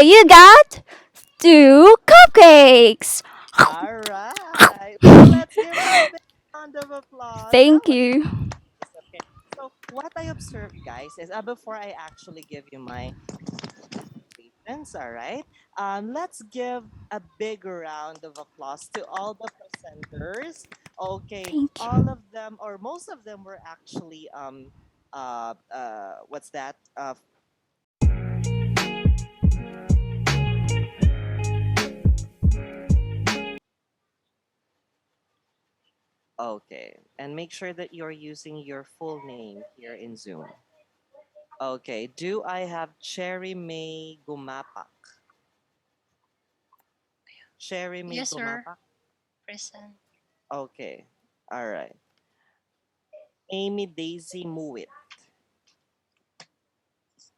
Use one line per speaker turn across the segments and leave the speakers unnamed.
Okay, you got 2 cupcakes.
All right. Well, let's give her a big round of applause. That
Thank
was
you.
nice. Okay. So what I observed, guys, is before I actually give you my questions, all right, let's give a big round of applause to all the presenters. Okay,
Thank
all
you.
of them or most of them were actually what's that? Okay, and make sure that you're using your full name here in Zoom. Okay, do I have Cherry May Gumapak? Cherry May
Yes, sir.
Gumapak?
Present.
Okay, all right. Amy Daisy Muwit.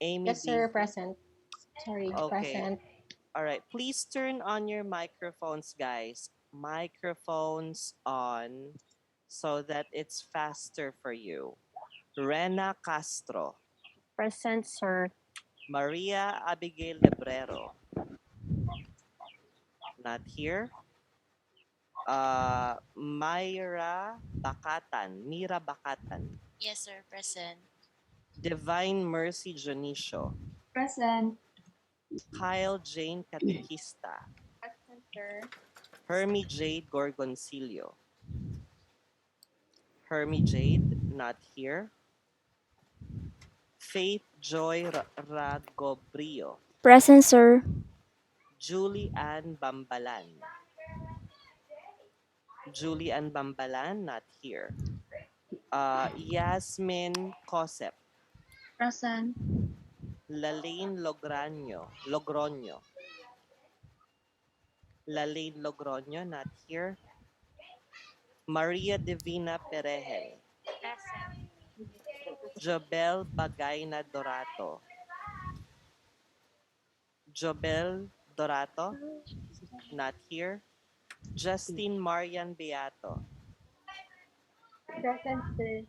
Amy
Yes, sir.
Daisy.
Present. Sorry,
Okay,
present.
all right. Please turn on your microphones, guys. Microphones on so that it's faster for you. Rena Castro.
Present, sir.
Maria Abigail Lebrero. Not here. Myra Bakatan. Mira Bakatan.
Yes, sir. Present.
Divine Mercy Jonicio.
Present.
Kyle Jane Catechista.
Present, sir.
Hermie Jade Gorgoncillo. Hermie Jade, not here. Faith Joy Ragobrio.
Present, sir.
Julie Ann Bambalan. Julie Ann Bambalan, not here. Yasmin Cosep.
Present.
Lalaine Logroño. Lalaine Logroño, not here. Maria Divina Perejel.
Present.
Jobel Bagayna Dorato. Jobel Dorato, not here. Justin Marian Beato.
Present, sir.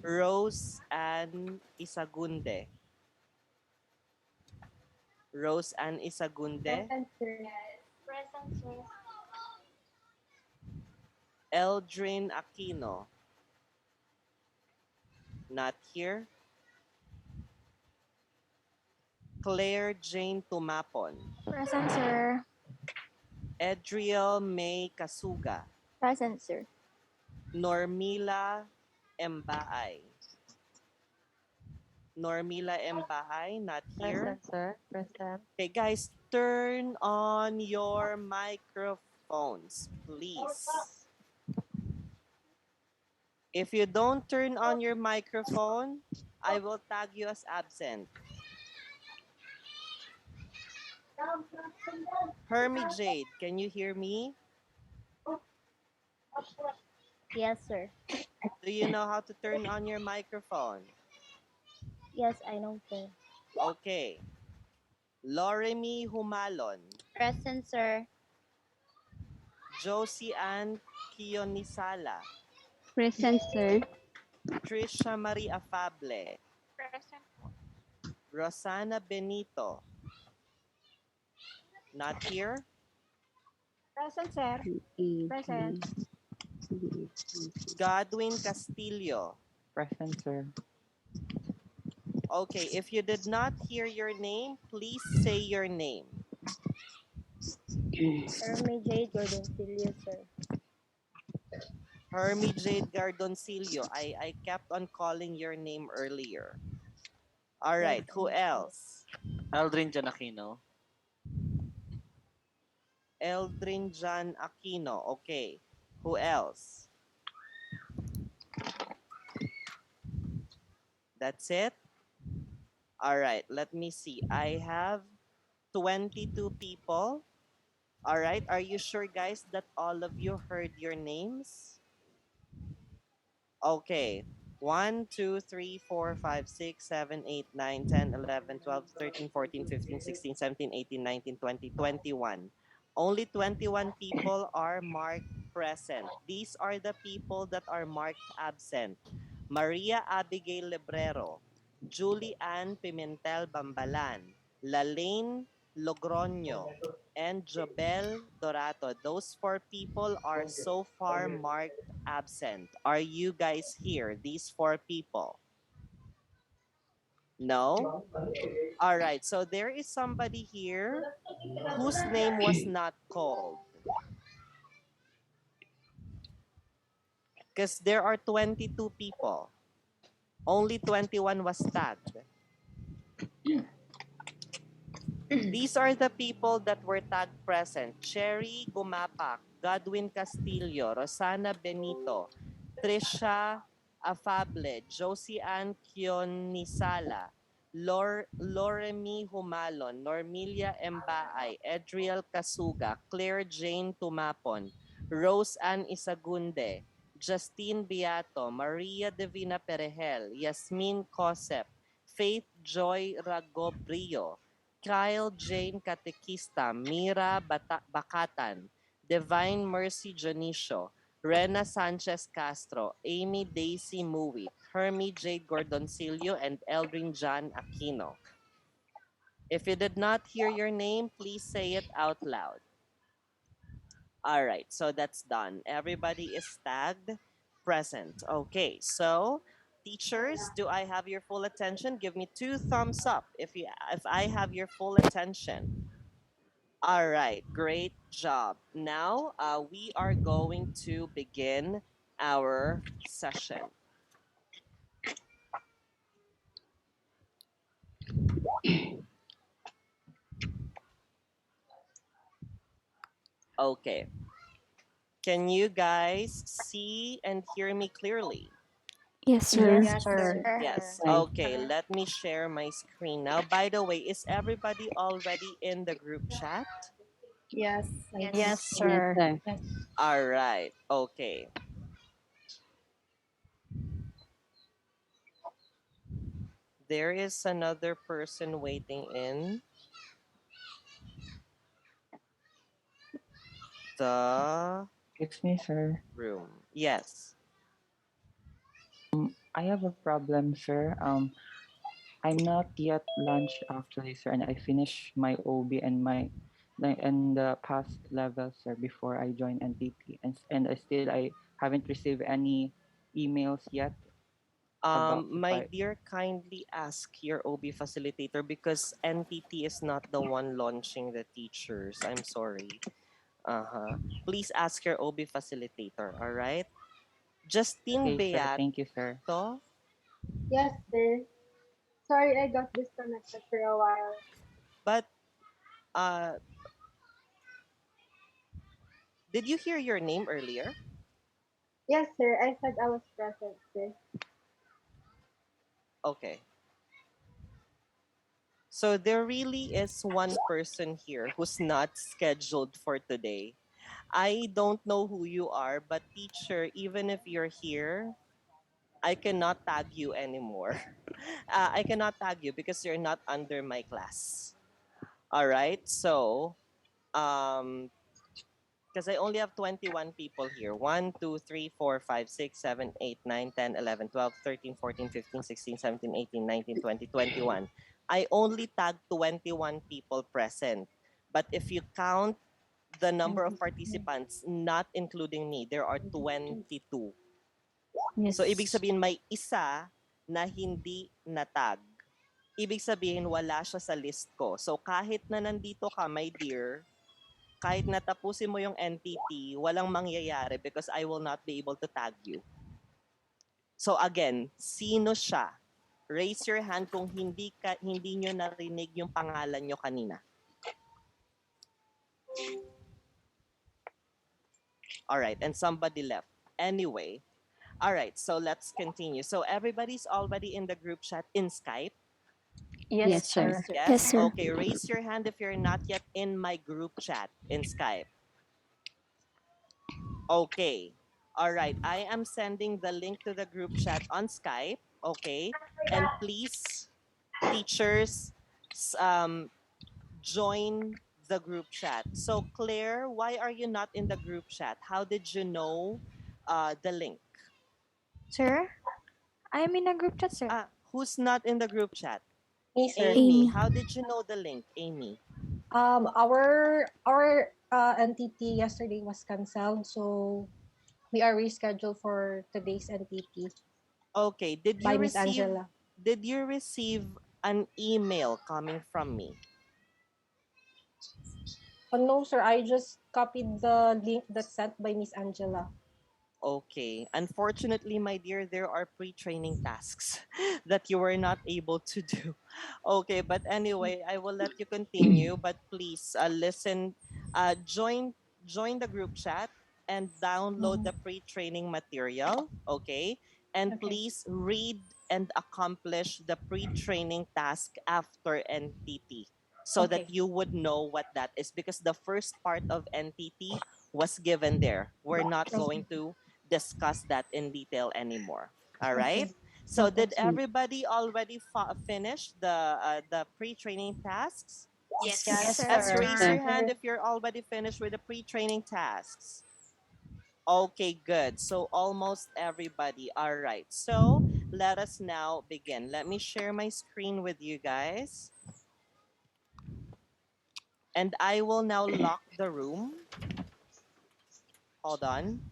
Rose Ann Isagunde. Rose Ann Isagunde.
Present, sir. Present, sir.
Eldrin Aquino, not here. Claire Jane Tumapon.
Present, sir.
Edriel May Kasuga.
Present, sir.
Normila Mbaay. Normila Mbaay, not here.
Present, sir. Present.
Okay, guys, turn on your microphones, please. If you don't turn on your microphone, I will tag you as absent. Hermie Jade, can you hear me?
Yes, sir.
Do you know how to turn on your microphone?
Yes, I know, sir.
Okay. Loremi Humalon.
Present, sir.
Josie Ann Kionisala.
Present, sir.
Trisha Marie Afable.
Present.
Rosana Benito. Not here.
Present, sir. Present.
Godwin Castillo.
Present, sir.
Okay, if you did not hear your name, please say your name.
Hermie J. Gordoncillo, sir.
Hermie Jade Gardoncillo. I kept on calling your name earlier. All
Yes,
right, who else?
Aldrin Janakino.
Eldrin John Aquino. Okay. Who else? That's it? All right, let me see. I have 22 people. All right, are you sure, guys, that all of you heard your names? Okay. 1, 2, 3, 4, 5, 6, 7, 8, 9, 10, 11, 12, 13, 14, 15, 16, 17, 18, 19, 20, 21. Only 21 people are marked present. These are the people that are marked absent. Maria Abigail Lebrero, Julie Ann Pimentel Bambalan, Lalaine Logroño, and Jobel Dorato. Those four people are so far marked absent. Are you guys here? These four people? No? All right. So there is somebody here whose name was not called because there are 22 people. Only 21 was tagged. These are the people that were tagged present. Cherry Gumapak, Godwin Castillo, Rosana Benito, Trisha Afable, Josie Ann Kionisala, Loremi Humalon, Normilia Embaay, Edriel Kasuga, Claire Jane Tumapon, Rose Ann Isagunde, Justine Beato, Maria Divina Perehel, Yasmin Cosep, Faith Joy Ragobrio, Kyle Jane Katekista, Mira Bakatan, Divine Mercy Jonicio, Rena Sanchez Castro, Amy Daisy Muwit, Hermie Jade Gordoncillo, and Eldrin John Aquino. If you did not hear your name, please say it out loud. All right, so that's done. Everybody is tagged present. Okay, so teachers, do I have your full attention? Give me 2 thumbs up if I have your full attention. All right, great job. Now we are going to begin our session. Okay. Can you guys see and hear me clearly?
Yes, sir.
Yes,
Yes,
sir.
sir.
Yes.
Hi.
Okay, let me share my screen now. By the way, is everybody already in the group chat?
Yes, I think
Yes.
Yes.
so.
Yes,
Yes,
sir.
sir.
All right. Okay. There is another person waiting in the
It's me, sir.
room. Yes.
I have a problem, sir. I'm not yet launched actually, sir, and I finished my OB and and the past level, sir, before I joined NTT, and I haven't received any emails yet about the
My
fight.
dear, kindly ask your OB facilitator because NTT is not the one launching the teachers. I'm sorry. Uh-huh. Please ask your OB facilitator, all right? Justine
Okay, sir.
Beato.
Thank you, sir.
Yes, sir. Sorry, I got disconnected for a while.
But uh, did you hear your name earlier?
Yes, sir. I said I was present, sir.
Okay. So there really is one person here who's not scheduled for today. I don't know who you are, but teacher, even if you're here, I cannot tag you anymore. I cannot tag you because you're not under my class. All right. So, because I only have 21 people here. 1, 2, 3, 4, 5, 6, 7, 8, 9, 10, 11, 12, 13, 14, 15, 16, 17, 18, 19, 20, 21. I only tag 21 people present. But if you count the number of participants, not including me, there are 22. So, ibig
Yes.
sabihin, may isa na hindi natag. Ibig sabihin, wala siya sa list ko. So, kahit na nandito ka, my dear, kahit natapusin mo yung NTT, walang mangyayari because I will not be able to tag you. So again, sino siya? Raise your hand kung hindi nyo narinig yung pangalan nyo kanina. All right, and somebody left. Anyway, all right, so let's continue. So everybody's already in the group chat in Skype.
Yes,
Yes, sir.
sir.
Yes,
Yes?
sir.
Okay, raise your hand if you're not yet in my group chat in Skype. Okay. All right. I am sending the link to the group chat on Skype. Okay. And please, teachers, join the group chat. So, Claire, why are you not in the group chat? How did you know the link?
Sir, I am in a group chat, sir.
Who's not in the group chat?
Me, sir.
Amy.
Amy.
How did you know the link, Amy?
Our NTT yesterday was canceled, so we are rescheduled for today's NTT
Okay,
by Miss Angela.
did you receive an email coming from me?
Oh no, sir, I just copied the link that's sent by Miss Angela.
Okay. Unfortunately, my dear, there are pre-training tasks that you were not able to do. Okay, but anyway, I will let you continue, but please listen, join the group chat and download the
Mhm.
pre-training material, okay? And
Okay.
please read and accomplish the pre-training task after NTT so that
Okay.
you would know what that is because the first part of NTT was given there. We're not going
Okay.
to discuss that in detail anymore. All right.
Okay.
So
Okay.
did everybody already finish the pre-training tasks?
Yes,
Yes,
sir.
Let's
sir.
raise your hand if you're already finished with the pre-training tasks. Okay, good. So almost everybody. All right. So let us now begin. Let me share my screen with you guys. And I will now lock the room. Hold on.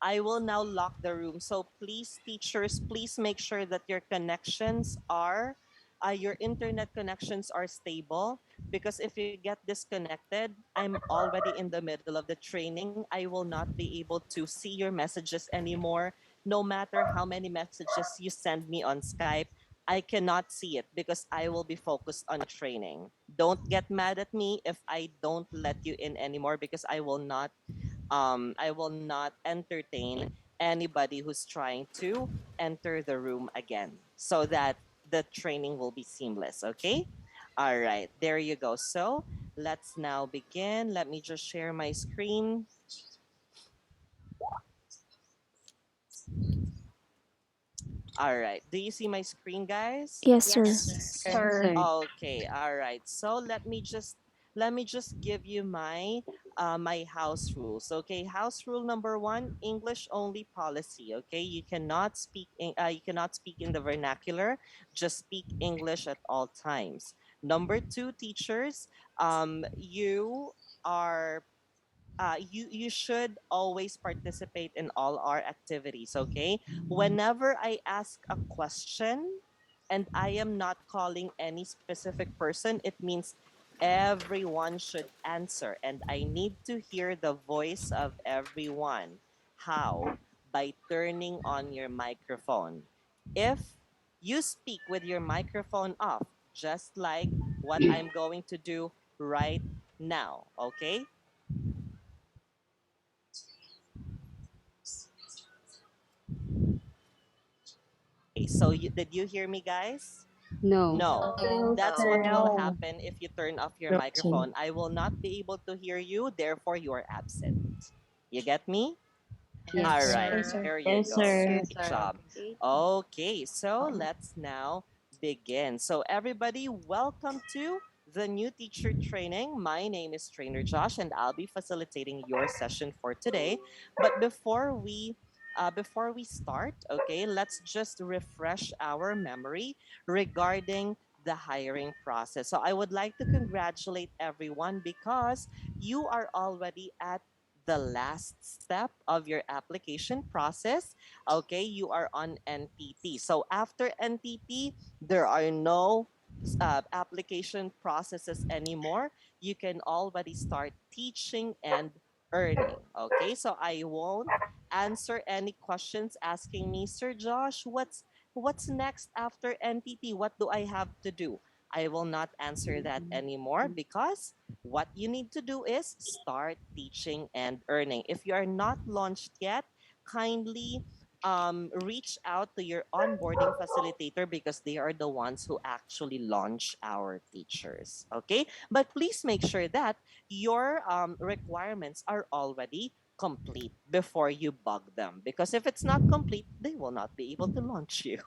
I will now lock the room. So please, teachers, please make sure that your internet connections are stable. Because if you get disconnected, I'm already in the middle of the training. I will not be able to see your messages anymore. No matter how many messages you send me on Skype, I cannot see it because I will be focused on training. Don't get mad at me if I don't let you in anymore because I will not entertain anybody who's trying to enter the room again so that the training will be seamless. Okay. All right, there you go. So let's now begin. Let me just share my screen. All right, do you see my screen, guys?
Yes, sir.
Yes, sir.
Sir.
Okay, all right. So let me just give you my house rules. Okay, house rule number one: English only policy. Okay, you cannot speak in the vernacular. Just speak English at all times. Number two, teachers, you are you should always participate in all our activities. Okay, whenever I ask a question and I am not calling any specific person, it means everyone should answer and I need to hear the voice of everyone. How? By turning on your microphone. If you speak with your microphone off, just like what I'm going to do right now, okay? Okay, so did you hear me, guys?
No.
No.
No,
That's
No.
what
sir.
will
No.
happen if you turn off your
Routine.
microphone. I will not be able to hear you, therefore, you are absent. You get me?
Yes,
All
Yes,
sir.
right,
Okay,
sir.
sir.
there you
Yes,
go.
sir.
Great job.
Okay.
Okay, so let's now begin. So, everybody, welcome to the new teacher training. My name is Trainer Josh, and I'll be facilitating your session for today. But before we start, okay, let's just refresh our memory regarding the hiring process. So, I would like to congratulate everyone because you are already at the last step of your application process. Okay, you are on NTT. So after NTT, there are no application processes anymore. You can already start teaching and earning. Okay, so I won't answer any questions asking me, Sir Josh, what's next after NTT? What do I have to do? I will not answer that anymore because what you need to do is start teaching and earning. If you are not launched yet, kindly reach out to your onboarding facilitator because they are the ones who actually launch our teachers. Okay, but please make sure that your requirements are already complete before you bug them because if it's not complete they will not be able to launch you.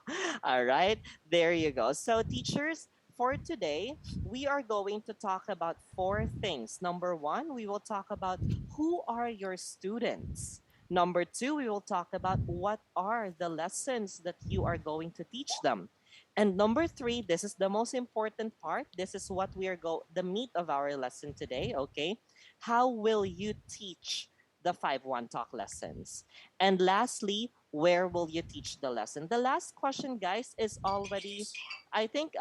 All right, there you go. So teachers, for today we are going to talk about four things. Number one, we will talk about who are your students. Number two, we will talk about what are the lessons that you are going to teach them. And number three, this is the most important part. This is what we are the meat of our lesson today, okay? How will you teach the 5-1 talk lessons? And lastly, where will you teach the lesson? The last question, guys, is already I think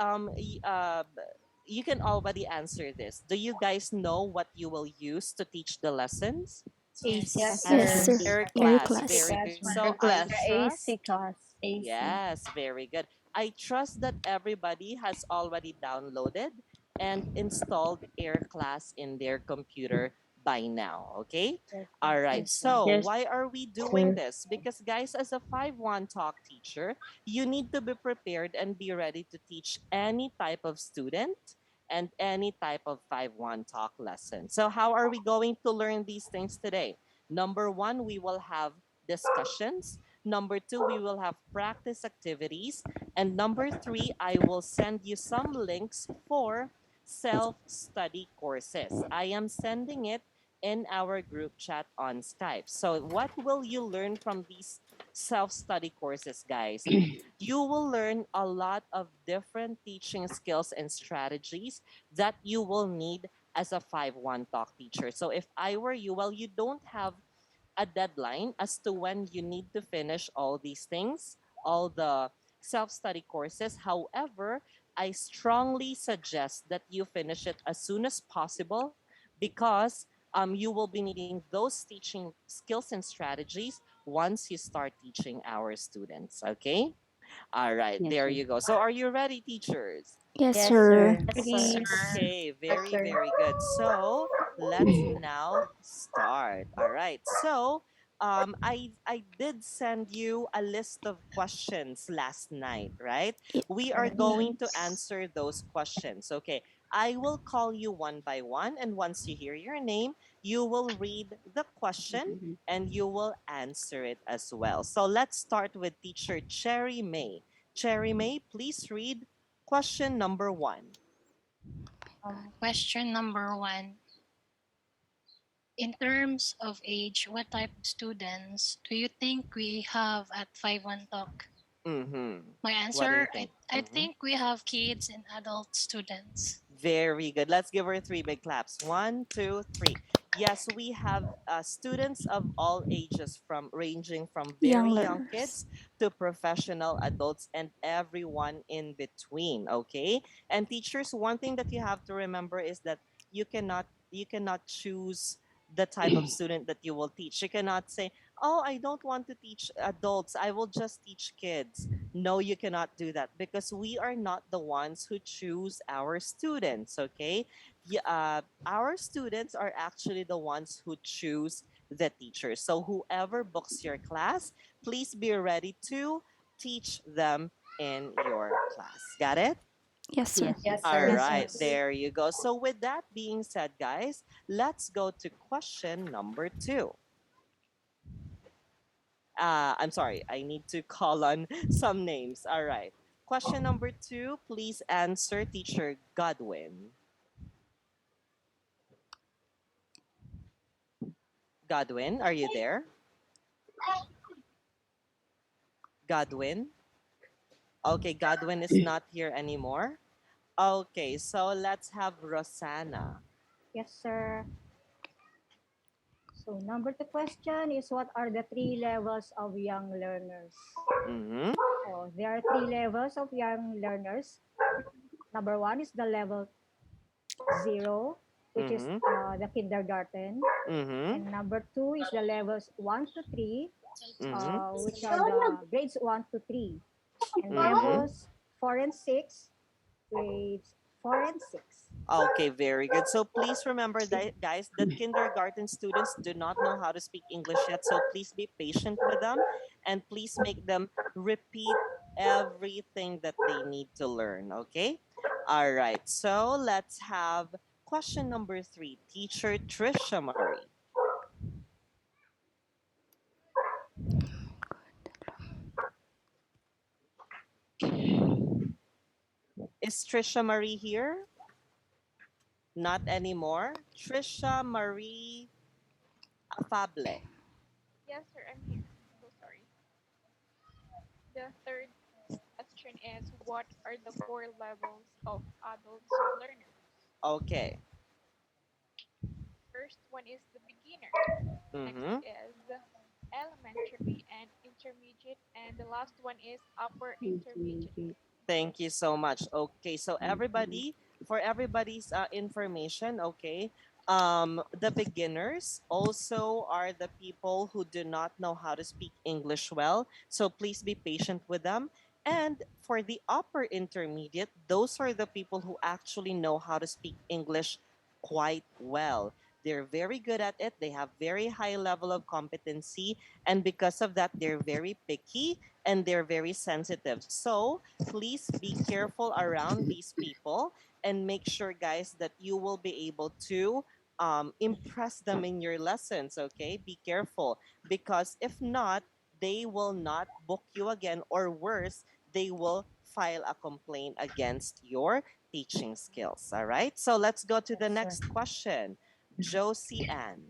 you can already answer this. Do you guys know what you will use to teach the lessons?
Yes,
Yes,
sir.
sir.
AC.
Yes.
Air
Air
class,
class.
very
AC
good.
class
So
1.
I
The
trust
AC class. AC.
Yes, very good. I trust that everybody has already downloaded and installed Air Class in their computer by now, okay?
Yes,
All
sir.
right.
Yes, sir.
So,
Yes,
why are we doing
sir.
this? Because guys, as a 5-1 talk teacher, you need to be prepared and be ready to teach any type of student and any type of 5-1 talk lesson. So, how are we going to learn these things today? Number 1, we will have discussions. Number 2, we will have practice activities. And number 3, I will send you some links for self study courses. I am sending it in our group chat on Skype. So, what will you learn from these self study courses, guys? You will learn a lot of different teaching skills and strategies that you will need as a 5-1 talk teacher. So, if I were you, well, you don't have a deadline as to when you need to finish all these things, all the self study courses. However, I strongly suggest that you finish it as soon as possible because you will be needing those teaching skills and strategies once you start teaching our students. Okay? All right,
Yes,
there
sir.
you go. So, are you ready, teachers?
Yes,
Yes,
sir.
sir.
Yes, sir.
Please.
Okay,
Yes,
very,
sir.
very good. So let's now start. All right. So I did send you a list of questions last night, right?
Y-
We are
Yes.
going to answer those questions. Okay. I will call you one by one, and once you hear your name, you will read the question and you will answer it as well. So let's start with teacher Cherry May. Cherry May, please read question number 1.
Question number one. In terms of age, what type of students do you think we have at 5-1 Talk?
Mm-hmm.
My
What do you
answer,
think?
I think we have kids and adult students.
Very good. Let's give her three big claps. One, two, three. Yes, we have students of all ages, from ranging from very
Young
young
learners.
kids to professional adults and everyone in between. Okay, and teachers, one thing that you have to remember is that you cannot choose the type of student that you will teach. You cannot say, "Oh, I don't want to teach adults. I will just teach kids." No, you cannot do that because we are not the ones who choose our students, okay? Our students are actually the ones who choose the teachers. So, whoever books your class, please be ready to teach them in your class. Got it?
Yes, sir.
Yes, sir.
Yes,
All
sir.
Yes,
right,
sir.
Yes.
there you go. So, with that being said, guys, let's go to question number 2. I'm sorry, I need to call on some names. All right. Question number 2, please answer teacher Godwin. Godwin, are you there? Godwin? Okay, Godwin is not here anymore. Okay, so let's have Rosanna.
Yes, sir. So number two question is what are the three levels of young learners?
Mm-hmm.
So there are three levels of young learners. Number one is the level zero, which is
Mm-hmm.
the kindergarten.
Mm-hmm.
And number two is the levels one to three,
Mm-hmm.
which are the grades one to three. And
Mm-hmm.
levels four and six, grades four and six.
Okay, very good. So please remember that, guys, that kindergarten students do not know how to speak English yet. So please be patient with them and please make them repeat everything that they need to learn. Okay? All right. So let's have question number 3. Teacher Trisha Marie. Is Trisha Marie here? Not anymore. Trisha Marie Afable. Okay. Mm-hmm.
Intermediate.
Thank you so much. Okay, so
Mhm.
everybody, for everybody's information, okay, the beginners also are the people who do not know how to speak English well. So please be patient with them. And for the upper intermediate, those are the people who actually know how to speak English quite well. They're very good at it. They have very high level of competency, and because of that, they're very picky and they're very sensitive. So please be careful around these people and make sure, guys, that you will be able to impress them in your lessons. Okay, be careful, because if not, they will not book you again, or worse, they will file a complaint against your teaching skills. All right, so let's go to the
Yes, sir.
next question. Josie Ann.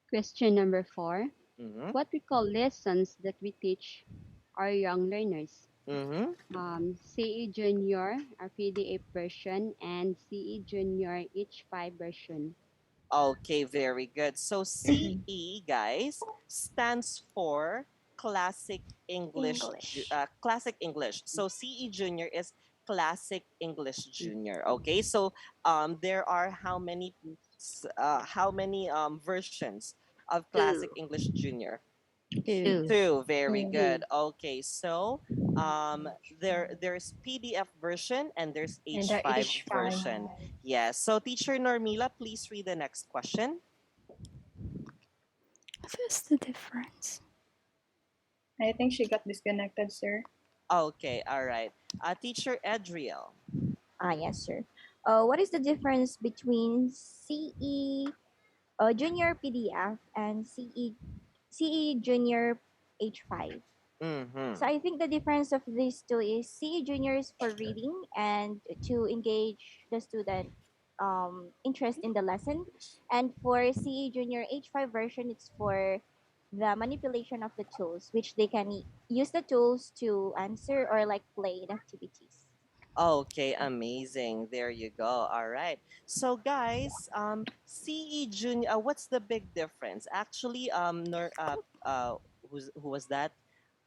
Question number 4.
Mm-hmm.
What we call lessons that we teach our young learners?
Mm-hmm.
CE Junior, our PDF version, and CE Junior H5 version.
Okay, very good. So CE, guys, stands for
English.
Classic English. So CE Junior is Classic English Junior. Okay, so there are how many versions of Classic
Two.
English Junior?
Two.
Two.
Two. Very
Mm.
good.
Two.
Okay, so there's PDF version and there's
And the
H5
H5.
version. Yes. So teacher Normila, please read the next question.
What's the difference?
I think she got disconnected, sir.
Okay, all right. Teacher Adriel.
Yes, sir. What is the difference between CE Junior PDF and CE Junior H5?
Mm-hmm.
So I think the difference of these two is CE Junior is for reading and to engage the student interest in the lesson, and for CE Junior H5 version, it's for the manipulation of the tools, which they can use the tools to answer or like play in activities.
Okay, amazing. There you go. All right. So guys, CE Junior, what's the big difference? Actually, who was that?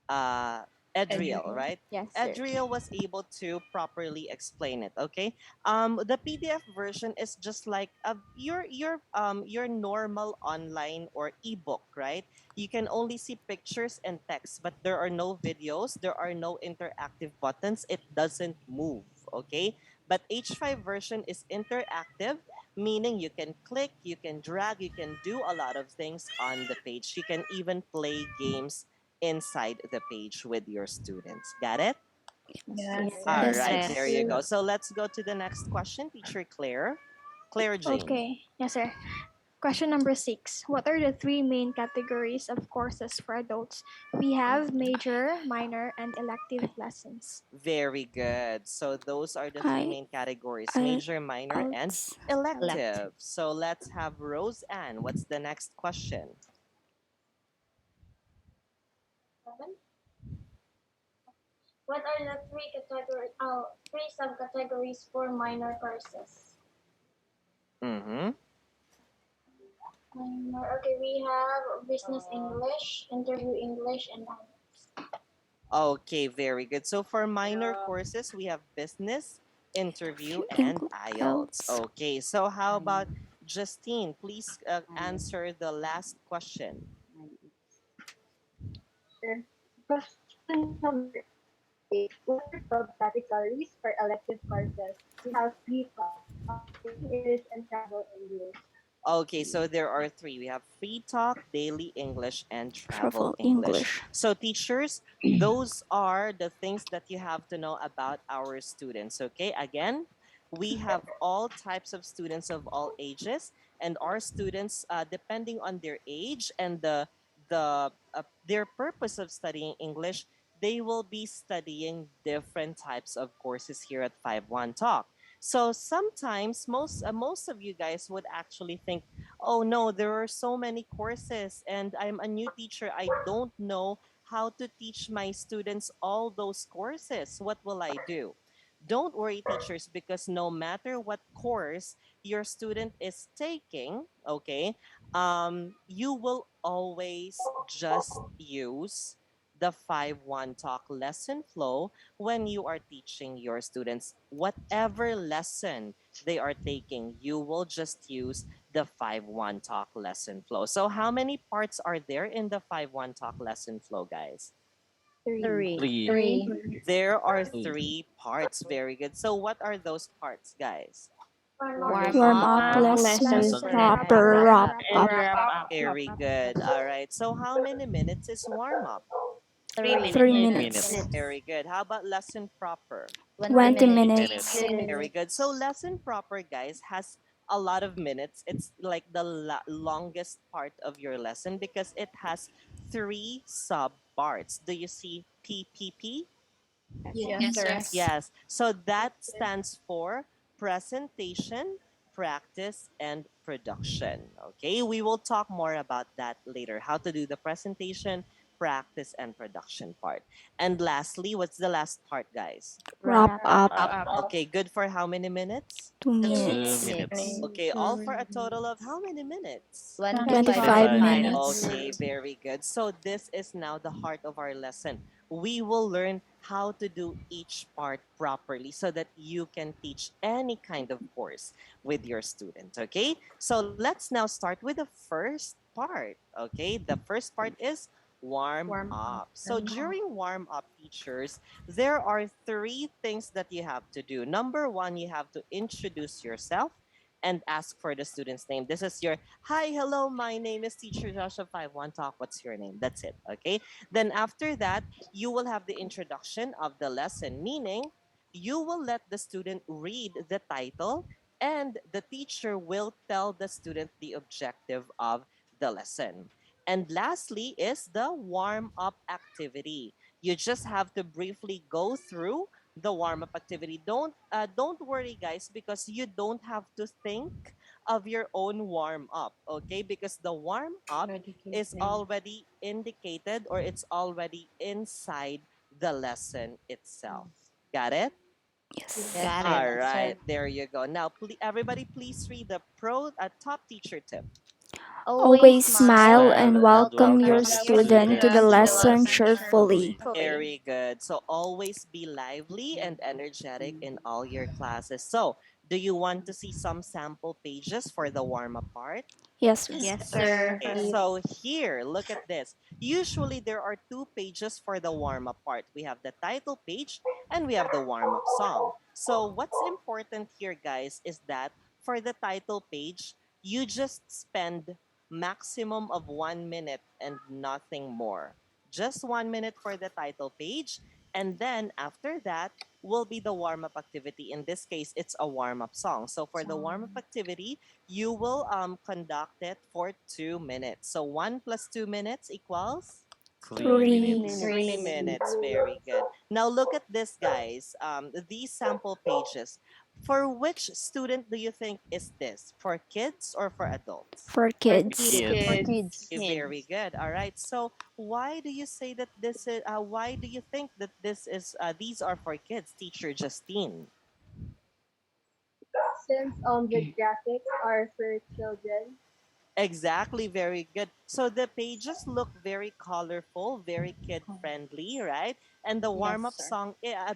uh, Adriel,
Adrian.
right?
Yes, sir.
Adriel was able to properly explain it. Okay, the PDF version is just like your normal online or ebook, right? You can only see pictures and text, but there are no videos, there are no interactive buttons. It doesn't move. Okay, but H5 version is interactive, meaning you can click, you can drag, you can do a lot of things on the page. You can even play games inside the page with your students. Got it?
Yes,
Yes,
sir.
All
Yes,
sir.
sir.
right,
Yes.
there you go. So let's go to the next question. Teacher Claire. Claire Jane.
Okay, yes, sir. Question number 6. What are the three main categories of courses for adults? We have major, minor, and elective lessons.
Very good. So those are the three
I
main categories:
I
major, minor, and
I'll
Elect.
elective. So let's have Rose Ann. What's the next question?
What are the three subcategories for minor courses?
Mm-hmm.
Minor, okay, we have business English, interview English, and
Okay, very good. So for minor courses, we have business, interview, and IELTS.
IELTS.
Okay, so how about Justine? Please answer the last question.
Sir. Question number 8. What are subcategories for elective courses? We have free talk, daily English, and travel English.
Okay, so there are three. We have free talk, daily English, and travel
Travel
English.
English.
So, teachers, those are the things that you have to know about our students. Okay, again, we have all types of students of all ages, and our students, depending on their age and their purpose of studying English, they will be studying different types of courses here at 51 Talk. So sometimes most of you guys would actually think, "Oh no, there are so many courses and I'm a new teacher. I don't know how to teach my students all those courses. What will I do? Don't worry, teachers, because no matter what course your student is taking, okay, you will always just use the 5-1 talk lesson flow when you are teaching your students. Whatever lesson they are taking, you will just use the 5-1 talk lesson flow. So, how many parts are there in the 5-1 talk lesson flow, guys?
Three.
Three.
Three.
Three.
There are
Three.
three parts. Very good. So, what are those parts, guys?
Warm
Warm
Warm
up,
up,
up,
Warm up,
lesson
lessons,
Lesson
lesson,
prep,
prep.
proper,
prep,
wrap
wrap
and
up.
up.
wrap up.
Very good. All right. So, how many minutes is warm up?
3
3
minutes.
minutes.
Very good. How about lesson proper?
20
20
minutes.
minutes.
Minutes.
Very good. So lesson proper, guys, has a lot of minutes. It's like the longest part of your lesson because it has three sub parts. Do you see PPP?
Yes.
Yes, sir.
yes.
Yes. So that stands for presentation, practice, and production. Okay. We will talk more about that later. How to do the presentation, practice, and production part. And lastly, what's the last part, guys?
Wrap
Wrap
up.
Wrap
up.
Up.
up.
Okay, good for how many minutes?
2
2
minutes.
minutes.
Okay, all for a total of how many minutes?
25
25
25
minutes.
minutes.
minutes.
Okay, very good. So this is now the heart of our lesson. We will learn how to do each part properly so that you can teach any kind of course with your student. Okay, so let's now start with the first part. Okay, the first part is warm
Warm up.
up. So during warm up, teachers, there are three things that you have to do. Number one, you have to introduce yourself and ask for the student's name. This is your hi, hello, my name is Teacher Joshua 51 Talk. What's your name? That's it. Okay. Then after that, you will have the introduction of the lesson, meaning you will let the student read the title and the teacher will tell the student the objective of the lesson. And lastly is the warm up activity. You just have to briefly go through the warm up activity. Don't worry, guys, because you don't have to think of your own warm up, okay? Because the warm up is
Educated.
already indicated or it's already inside the lesson itself. Got it?
Yes.
Yes,
Got
sir.
it.
All right, there you go. Now, everybody, please read the top teacher tip.
Always
Always
Always
smile
smile
and
smile
and
and
welcome
welcome
your
your
welcome your
student to
students
the
students
to
to
the
the
lesson
lesson
lesson
cheerfully.
cheerfully.
cheerfully.
Very good. So always be lively and energetic in all your classes. So, do you want to see some sample pages for the warm up part?
Yes, sir.
Yes,
Yes,
sir.
sir.
Okay, so here, look at this. Usually there are two pages for the warm up part. We have the title page and we have the warm up song. So, what's important here, guys, is that for the title page, you just spend maximum of 1 minute and nothing more. Just 1 minute for the title page. And then after that will be the warm up activity. In this case, it's a warm up song. So, for the warm up activity, you will conduct it for 2 minutes. So 1 plus 2 minutes equals
3
Three
3.
minutes.
minutes.
3 minutes. Very good. Now look at this, guys. These sample pages. For which student do you think is this? For kids or for adults?
For
For
kids.
kids.
For
Kids.
kids.
Very good. All right. So why do you say that this is? Why do you think that this is? These are for kids, Teacher Justine.
Since the
Okay.
graphics are for children.
Exactly, very good. So the pages look very colorful, very kid friendly, right? And the warm
Yes,
up
sir.
song,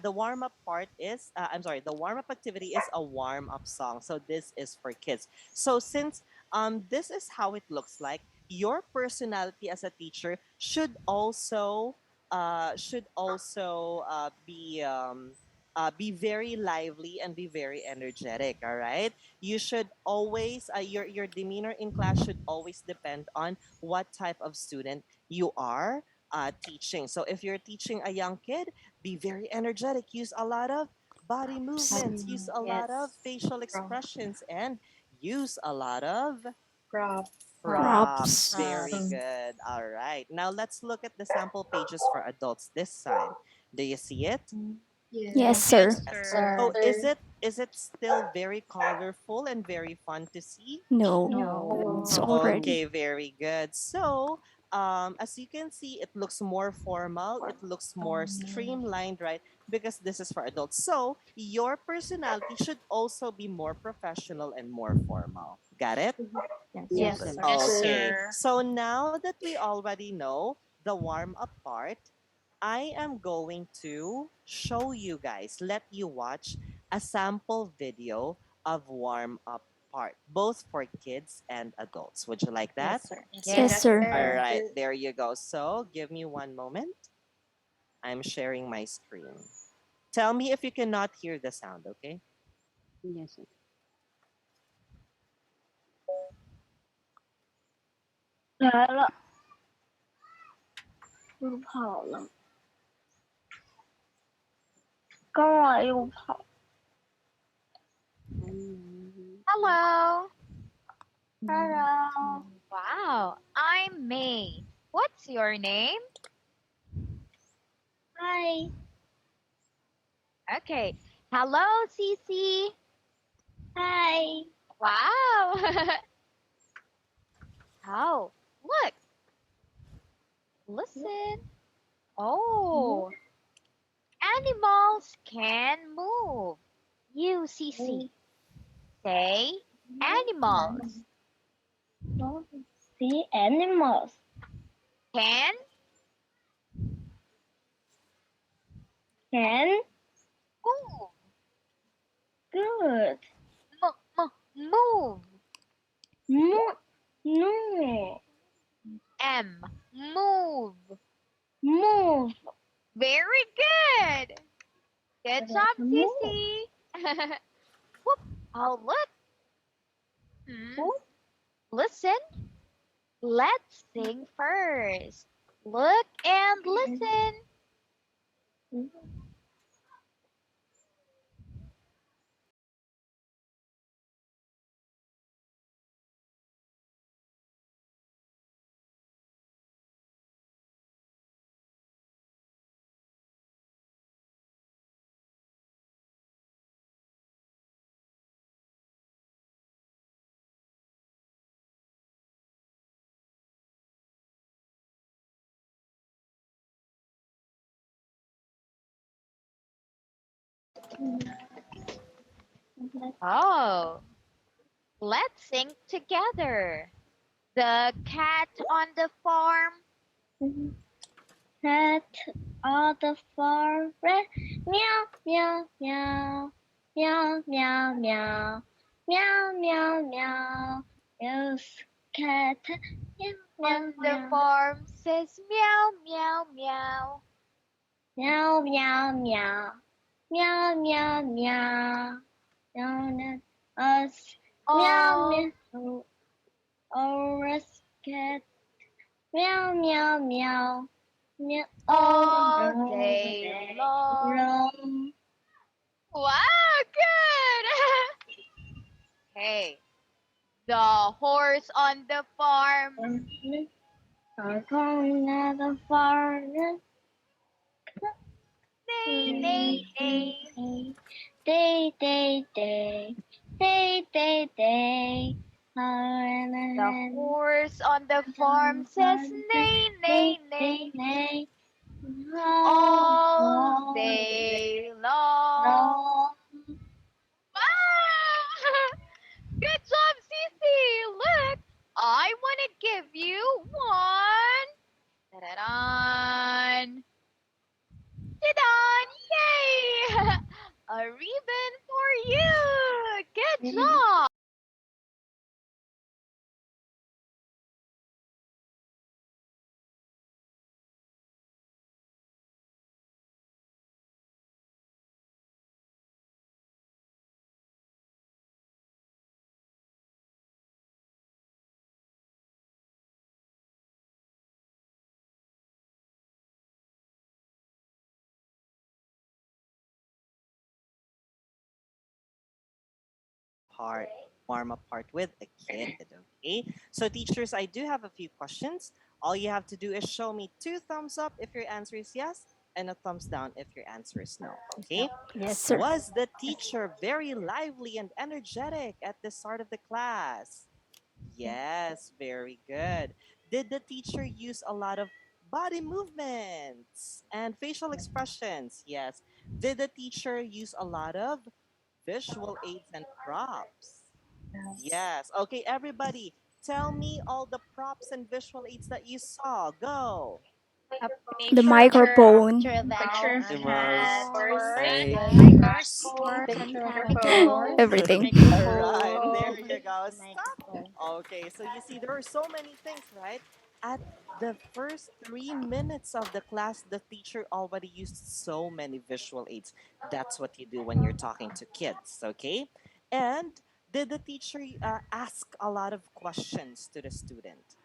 the warm up part is, I'm sorry, the warm up activity is a warm up song. So this is for kids. So since this is how it looks like, your personality as a teacher should also be very lively and be very energetic. All right, you should always your demeanor in class should always depend on what type of student you are teaching. So if you're teaching a young kid, be very energetic, use a lot of body movements, use a lot of
Yes.
facial expressions, and use a lot of
Props.
props.
Props.
Very
Props.
good. All right, now let's look at the sample pages for adults this time. Do you see it?
Yes,
Yes.
Yes,
sir.
Yes.
sir.
So
Sir.
is it still very colorful and very fun to see?
No.
No.
No.
It's
No.
already.
Okay, very good. So, as you can see, it looks more formal, it looks more streamlined, right? Because this is for adults. So your personality should also be more professional and more formal. Got it?
Yes, sir.
Yes,
Yes,
sir.
sir.
Yes,
Okay.
sir.
So now that we already know the warm up part, I am going to show you guys, let you watch a sample video of warm up part, both for kids and adults. Would you like
Yes,
that?
sir.
Yes,
Yes,
sir.
Yes,
sir.
All
sir.
right, there you go. So give me one moment. I'm sharing my screen. Tell me if you cannot hear the sound, okay?
Yes, sir.
来了，又跑了，刚来又跑。
Um,
Hello.
Hello.
Wow, I'm May. What's your name?
Hi.
Okay. Hello, Cece.
Hi.
Wow. Oh, look. Listen. Oh, animals can move. You, Cece. Say animals
See animals
can
can
move.
good
Move.
move no
Move.
move
Very good. Good job,
move
Cece. Whoop. Oh, look. Hmm. Listen. Let's sing first. Look and listen. Oh, let's sing together. The cat on the farm.
cat on the forest meow meow meow meow meow meow meow meow meow yes cat meow meow
On the
meow
farm says meow, meow, meow.
meow meow meow meow meow meow meow us meow
All,
meow orange cat meow meow meow meow
all
all
day
day
long.
long.
Wow, good. Hey, the horse on the farm.
Are going at the forest.
Nay, nay, nay.
Day, day, day, day, day, day.
The horse on the farm says nay, nay, nay.
Day,
All
all day
day long.
long.
Wow! Good job, Cece. Look, I want to give you one. Ta-da-dan. Ta-dan! Yay! A ribbon for you. Good job.
Part warm up part with a kid. Okay. So teachers, I do have a few questions. All you have to do is show me two thumbs up if your answer is yes, and a thumbs down if your answer is no. Okay.
Yes,
Sir.
sir.
Was the teacher very lively and energetic at the start of the class? Yes, very good. Did the teacher use a lot of body movements and facial expressions? Yes. Did the teacher use a lot of visual aids and props?
Yes.
Yes. Okay, everybody, tell me all the props and visual aids that you saw. Go.
A
The
picture.
microphone.
After that,
A
we had
Cameras,
horse,
mic.
horse,
horse and
Picture of a
carriage,
microphone,
horse.
Everything.
All right, there
microphone,
you go. Stop.
microphone.
Okay, so you see, there are so many things, right? At the first 3 minutes of the class, the teacher already used so many visual aids. That's what you do when you're talking to kids, okay? And did the teacher ask a lot of questions to the student?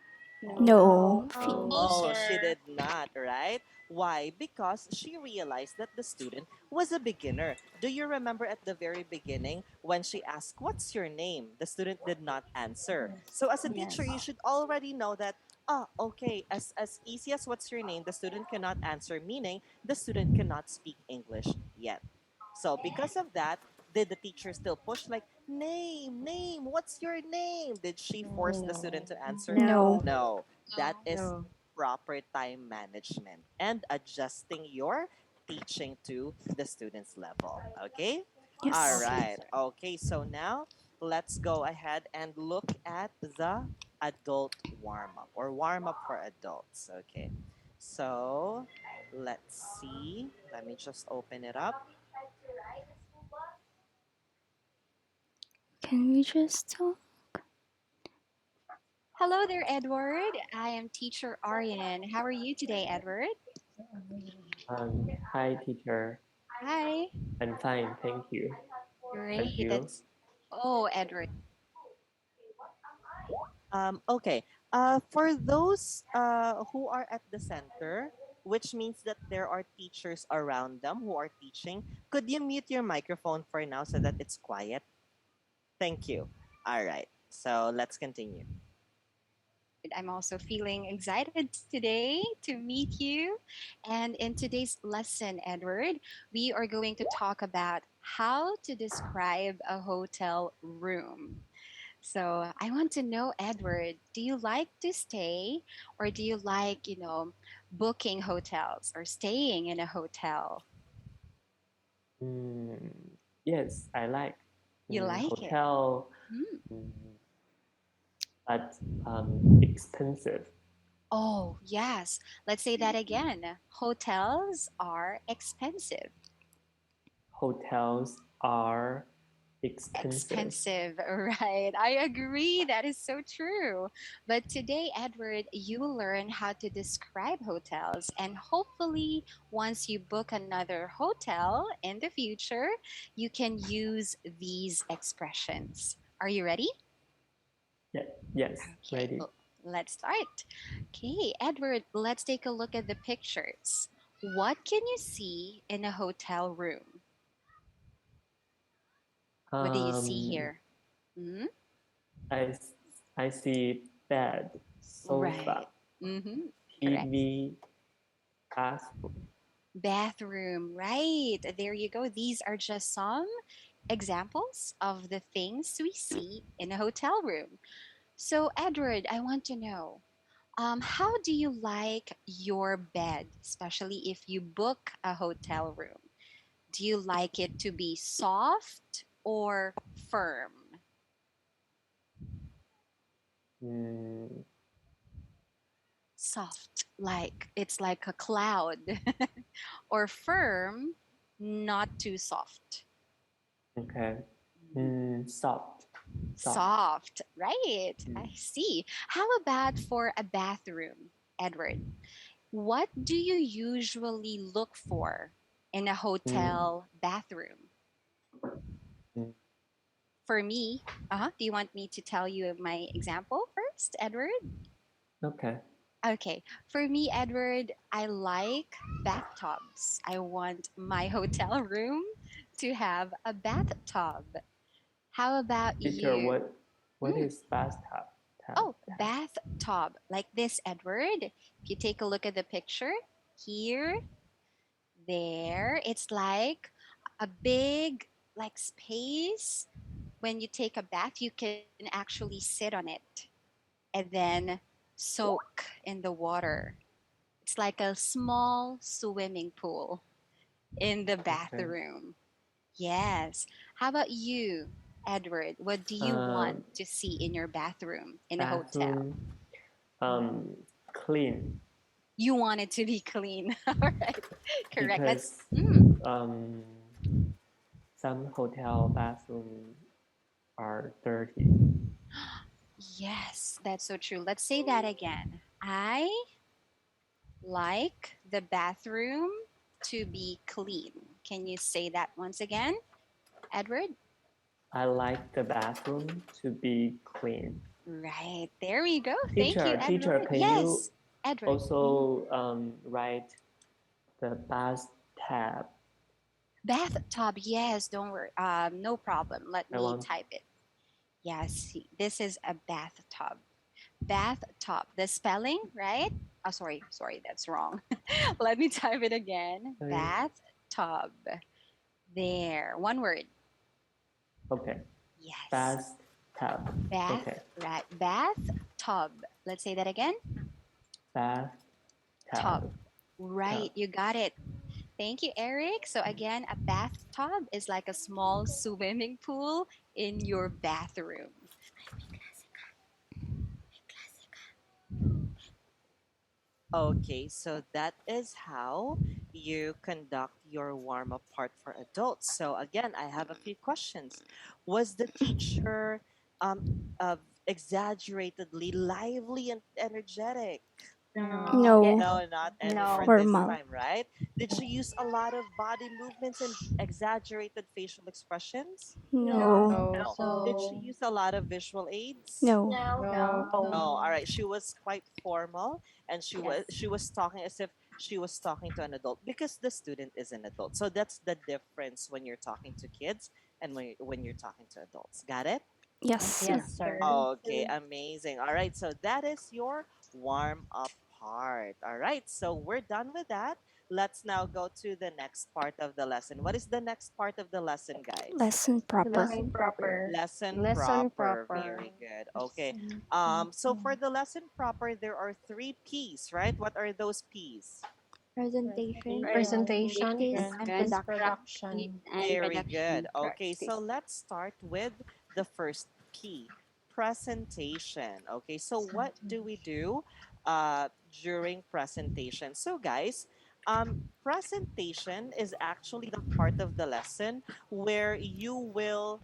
No.
No.
no,
Oh, she
sir.
did not, right? Why? Because she realized that the student was a beginner. Do you remember at the very beginning when she asked, "What's your name?" The student did not answer. So,
Yes.
as a teacher, you should already know that, okay, as easy as "What's your name?" the student cannot answer, meaning the student cannot speak English yet. So, because of that, did the teacher still push, like, "Name, name, what's your name?" Did she force the student
No.
to answer?
No.
No.
No, that
No.
is
No.
proper time management and adjusting your teaching to the student's level. Okay? All
Yes.
Okay,
right.
sir.
Okay, so now let's go ahead and look at the adult warm up or warm up for adults. Okay. So let's see. Let me just open it up.
Can we just talk?
Hello there, Edward. I am teacher Arian. How are you today, Edward?
Hi, teacher.
Hi.
I'm fine, thank you. And
Great.
you?
That's Oh, Edward.
Okay. For those who are at the center, which means that there are teachers around them who are teaching, could you mute your microphone for now so that it's quiet? Thank you. All right. So let's continue.
I'm also feeling excited today to meet you. And in today's lesson, Edward, we are going to talk about how to describe a hotel room. So I want to know, Edward, do you like to stay or do you like, booking hotels or staying in a hotel?
Mm, yes, I like
You like it?
hotel,
Hmm.
mm, but expensive.
Oh, yes. Let's say that again. Hotels are expensive.
Hotels are expensive.
Expensive, right? I agree. That is so true. But today, Edward, you will learn how to describe hotels. And hopefully, once you book another hotel in the future, you can use these expressions. Are you ready?
Yeah, yes,
Okay,
ready.
let's start. Okay, Edward, let's take a look at the pictures. What can you see in a hotel room? What do you see
Um,
here? Hmm.
I, s- I see bed,
Right.
sofa,
Mm-hmm. Correct.
TV, bathroom.
Bathroom, right. There you go. These are just some examples of the things we see in a hotel room. So, Edward, I want to know, how do you like your bed, especially if you book a hotel room? Do you like it to be soft or firm?
Mm,
Soft, like it's like a cloud, or firm, not too soft.
okay.
Mhm.
Soft, soft.
Soft, right? I
Mm,
see. How about for a bathroom, Edward? What do you usually look for in a
mm,
hotel bathroom?
mm.
For me, do you want me to tell you my example first, Edward?
Okay.
Okay, for me, Edward, I like bathtubs. I want my hotel room to have a bathtub. How about
Teacher,
you?
what
Mm.
is bathtub?
Oh, bathtub. Like this, Edward. If you take a look at the picture, here, there, it's like a big like space when you take a bath, you can actually sit on it and then soak in the water. It's like a small swimming pool in the
Okay.
bathroom. Yes. How about you, Edward? What do you want
Um,
to see in your bathroom in a hotel?
bathroom, um, clean
You want it to be clean. All right. Correct. Let's
because um, some hotel bathroom are dirty.
yes, that's so true. Let's say that again. I like the bathroom to be clean. Can you say that once again, Edward?
I like the bathroom to be clean.
Right. There we go. Thank you,
Teacher,
Edward.
can you
Yes, Edward.
also write the bathtub?
Bathtub. Yes, don't worry. No problem. Let
I
me
want.
type it. Yes, this is a bathtub. Bathtub. The spelling, right? Oh, sorry, that's wrong. Let me type it again.
Okay.
Bathtub. There. One word.
Okay.
Yes.
Bathtub.
Bath,
Okay.
right. Bathtub. Let's say that again.
Bathtub.
Tub.
Tub.
Right, you got it. Thank you, Eric. So again, a bathtub is like a small swimming pool in your bathroom.
Okay, so that is how you conduct your warm up part for adults. So again, I have a few questions. Was the teacher um, uh, exaggeratedly lively and energetic?
Yeah.
No.
No, not any for
No.
this
Formal.
time, right? Did she use a lot of body movements and exaggerated facial expressions?
No.
No.
No. Did she
So
use a lot of visual aids?
No.
No.
no.
Oh, all right. She was quite formal, and
Yes.
she was talking as if she was talking to an adult because the student is an adult. So that's the difference when you're talking to kids and when you're talking to adults. Got it?
Yes.
Yes,
Yes,
sir.
sir.
Okay, amazing. All right, so that is your warm up part. All right, so we're done with that. Let's now go to the next part of the lesson. What is the next part of the lesson, guys?
Lesson proper.
Lesson proper.
Lesson
Lesson
proper.
proper.
Very good. Okay. So for the lesson proper, there are three P's, right? What are those P's?
Presentation,
Presentation,
practice, and
Presentation,
production.
practice,
production.
and
Very good.
production.
Okay, so let's start with the first P, presentation. Okay, so what do we do during presentation? So, guys, presentation is actually the part of the lesson where you will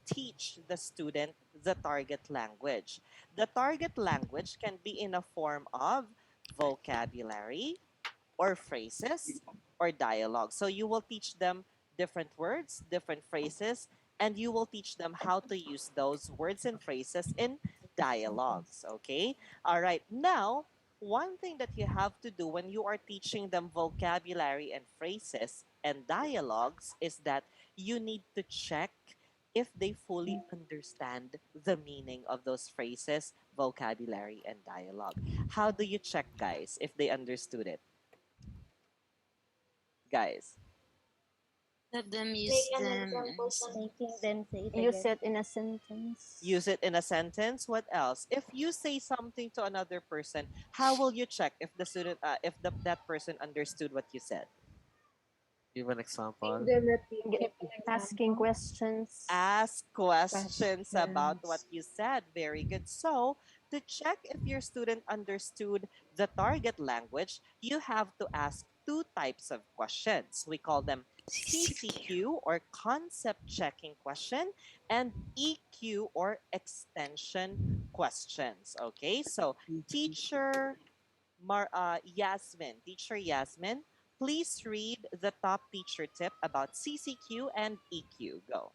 teach the student the target language. The target language can be in a form of vocabulary, or phrases or dialogue. So you will teach them different words, different phrases, and you will teach them how to use those words and phrases in dialogues. Okay? All right. Now, one thing that you have to do when you are teaching them vocabulary and phrases and dialogues is that you need to check if they fully understand the meaning of those phrases, vocabulary, and dialogue. How do you check, guys, if they understood it? Guys,
Let them use
Make an
them
example
and see.
Making them say it
Use
again.
it in a sentence.
use it in a sentence. What else? If you say something to another person, how will you check if the student, that person understood what you said?
Give an
Make
example.
them repeat
Give
it.
an
Asking
example.
questions.
Ask questions about what
Questions.
you said. Very good. So, to check if your student understood the target language, you have to ask two types of questions. We call them CCQ or concept checking question and EQ or extension questions. Okay, so teacher teacher Yasmin, please read the top teacher tip about CCQ and EQ. Go.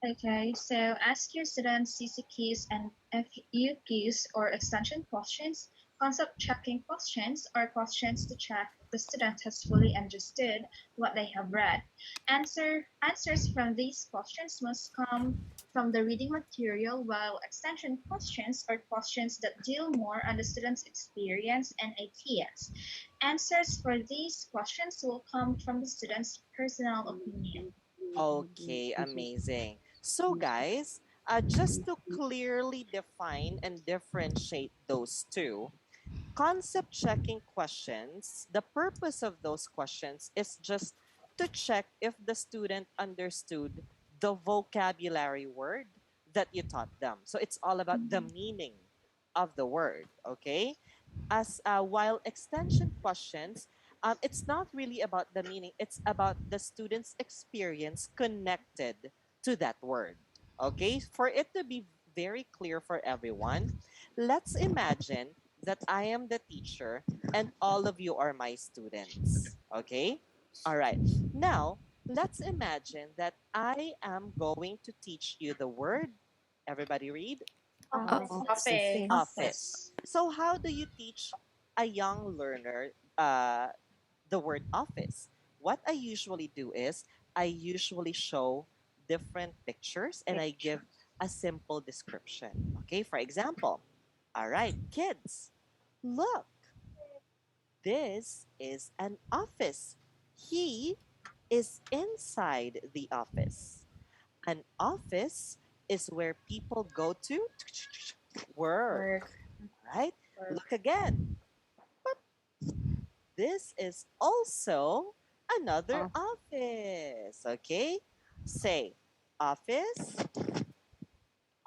Okay, so ask your students CCQs and FUQs or extension questions. Concept checking questions are questions to check if the student has fully understood what they have read. Answers from these questions must come from the reading material, while extension questions are questions that deal more on the student's experience and ideas. Answers for these questions will come from the student's personal opinion.
Okay, amazing. So, guys, just to clearly define and differentiate those two, concept checking questions, the purpose of those questions is just to check if the student understood the vocabulary word that you taught them. So it's all about the meaning of the word, okay? As while extension questions, it's not really about the meaning, it's about the student's experience connected to that word. Okay, for it to be very clear for everyone, let's imagine that I am the teacher and all of you are my students. Okay, all right, now let's imagine that I am going to teach you the word. Everybody read
Office.
office. So, how do you teach a young learner the word office? What I usually do is I usually show different pictures and I give a simple description. Okay, for example, all right, kids, look, this is an office. He is inside the office. An office is where people go to work, right? Look again. This is also another office. Okay? Say office. Say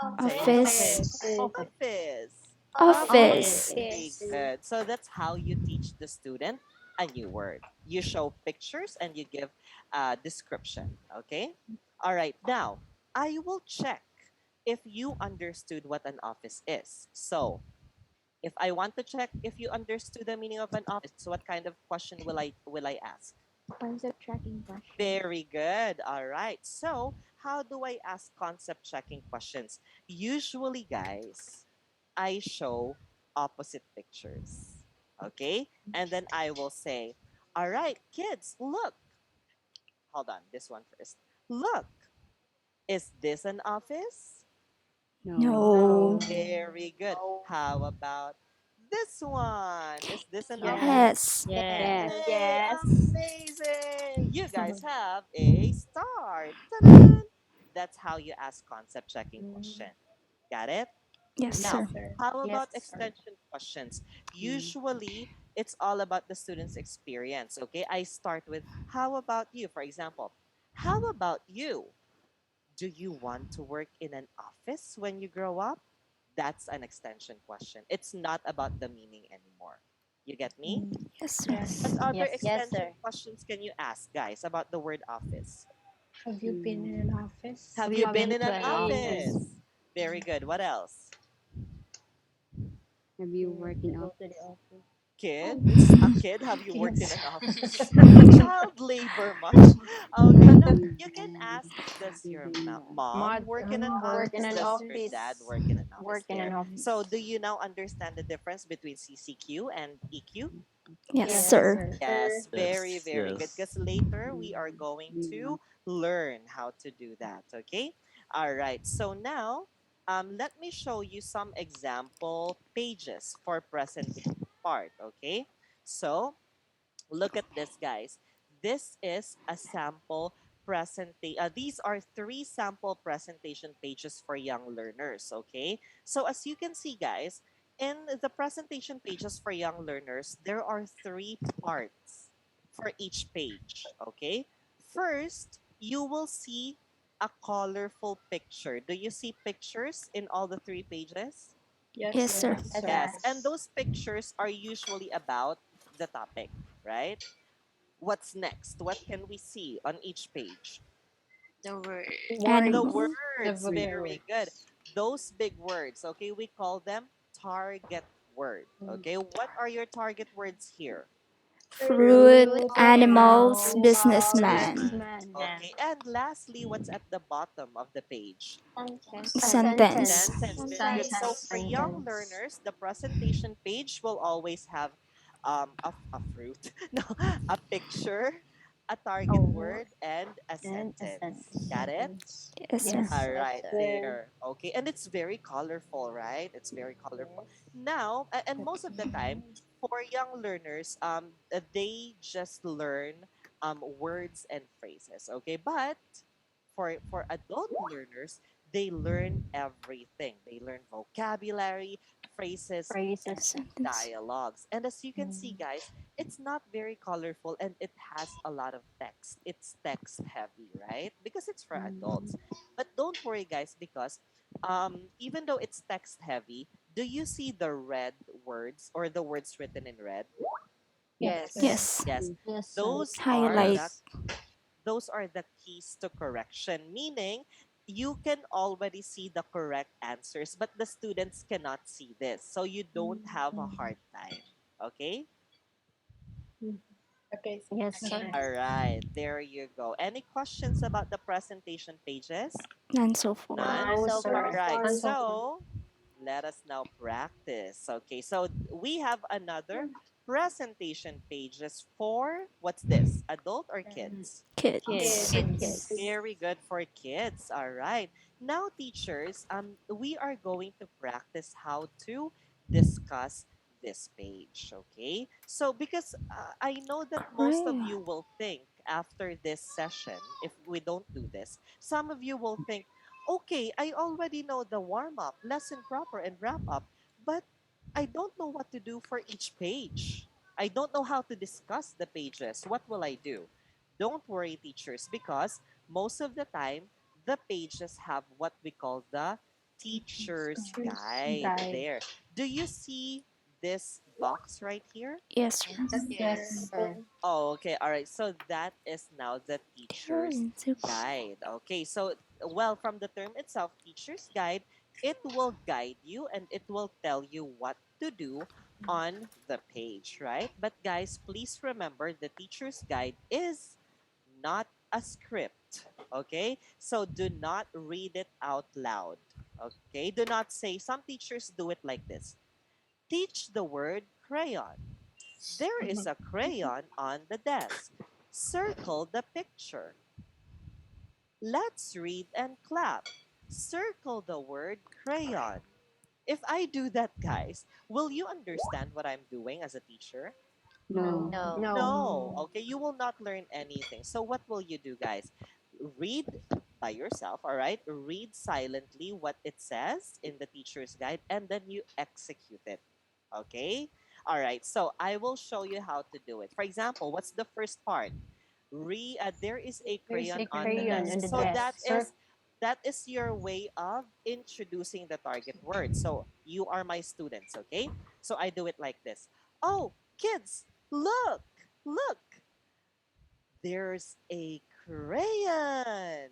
Office.
Office.
office.
Office.
Very good. So that's how you teach the student a new word. You show pictures and you give a description. Okay? All right. Now, I will check if you understood what an office is. So, if I want to check if you understood the meaning of an office, what kind of question will I ask?
Concept tracking question.
Very good. All right. So, how do I ask concept checking questions? Usually, guys, I show opposite pictures. Okay? And then I will say, all right, kids, look. Hold on, this one first. Look, is this an office?
No.
No.
Very good. How about this one? Is this an office?
Yes.
Yes.
Yay! Amazing! You guys have a star. Ta-da! That's how you ask concept checking question. Got it?
Yes,
Now,
sir.
how about extension questions? Usually, it's all about the student's experience. Okay, I start with how about you? For example, how about you? Do you want to work in an office when you grow up? That's an extension question. It's not about the meaning anymore. You get me?
Yes, sir.
What
Yes.
other extension questions can you ask, guys, about the word office?
Have you been in an
Mm,
office?
Have you been in an office? Very good. What else?
have you worked in office?
Kids? A kid? Have you worked in
Yes.
an office? Child labor much? Okay, no. You can ask, does your mom work in an office? Does your dad work in an office? There. So, do you now understand the difference between CCQ and EQ?
Yes,
Yes.
sir.
Yes, very,
Yes,
very good. Because
yes.
later we are going to learn how to do that. Okay. All right. So now, let me show you some example pages for presentation part. Okay. So look at this, guys. This is a sample presentation. These are three sample presentation pages for young learners. Okay. So as you can see, guys, in the presentation pages for young learners, there are three parts for each page. Okay. First, you will see a colorful picture. Do you see pictures in all the three pages?
Yes, sir.
Yes, sir.
Yes. And those pictures are usually about the topic, right? What's next? What can we see on each page?
The word.
The
Animal.
The
words.
big
Very good.
words.
Those big words, okay, we call them target words. Okay, what are your target words here?
Fruit. Animals.
Animals,
Businessman.
businessman.
Okay, and lastly, what's at the bottom of the page?
Sentence.
Sentence. Very good. So for young learners, the presentation page will always have a fruit, no, a picture, a target word, and a sentence. Got it?
Sentence.
Yes, sir.
All right, there. Okay, and it's very colorful, right? It's very colorful. Now, and most of the time, for young learners, they just learn words and phrases. Okay, but for adult learners, they learn everything. They learn vocabulary, phrases, and
Sentence.
dialogues. And as you can see, guys, it's not very colorful and it has a lot of text. It's text heavy, right? Because it's for adults. But don't worry, guys, because even though it's text heavy, do you see the red words or the words written in red?
Yes.
Yes.
Yes,
Yes, sir.
those are
Highlight.
the keys to correction, meaning you can already see the correct answers, but the students cannot see this. So you don't have a hard time. Okay?
Okay, sir.
Yes, sir.
Okay.
All right, there you go. Any questions about the presentation pages?
None so far.
None?
No,
So
sir.
All
far.
right,
And so far.
so let us now practice. Okay, so we have another presentation pages for what's this? Adult or kids?
Kids.
Kids.
Kids.
Very good for kids. All right. Now, teachers, we are going to practice how to discuss this page. Okay. So, because I know that most of
Crayon.
you will think after this session, if we don't do this, some of you will think, okay, I already know the warm up, lesson proper, and wrap up, but I don't know what to do for each page. I don't know how to discuss the pages. What will I do? Don't worry, teachers, because most of the time, the pages have what we call the teacher's guide
Guide.
there. Do you see this box right here?
Yes, sir.
Yes.
Yes,
Yes.
sir.
Oh, okay. All right. So that is now the teacher's
Pencils.
guide. Okay. So, well, from the term itself, teacher's guide, it will guide you and it will tell you what to do on the page, right? But guys, please remember the teacher's guide is not a script. Okay? So do not read it out loud. Okay? Do not say, some teachers do it like this: teach the word crayon. There is a crayon on the desk. Circle the picture. Let's read and clap. Circle the word crayon. If I do that, guys, will you understand what I'm doing as a teacher?
No.
No.
No.
No. Okay, you will not learn anything. So what will you do, guys? Read by yourself, all right? Read silently what it says in the teacher's guide and then you execute it. Okay? All right. So I will show you how to do it. For example, what's the first part? There is a
There's
crayon
a
on the
crayon
desk.
on the
So
desk. Sir.
that is your way of introducing the target word. So you are my students, okay? So I do it like this. Oh, kids, look, look, there's a crayon.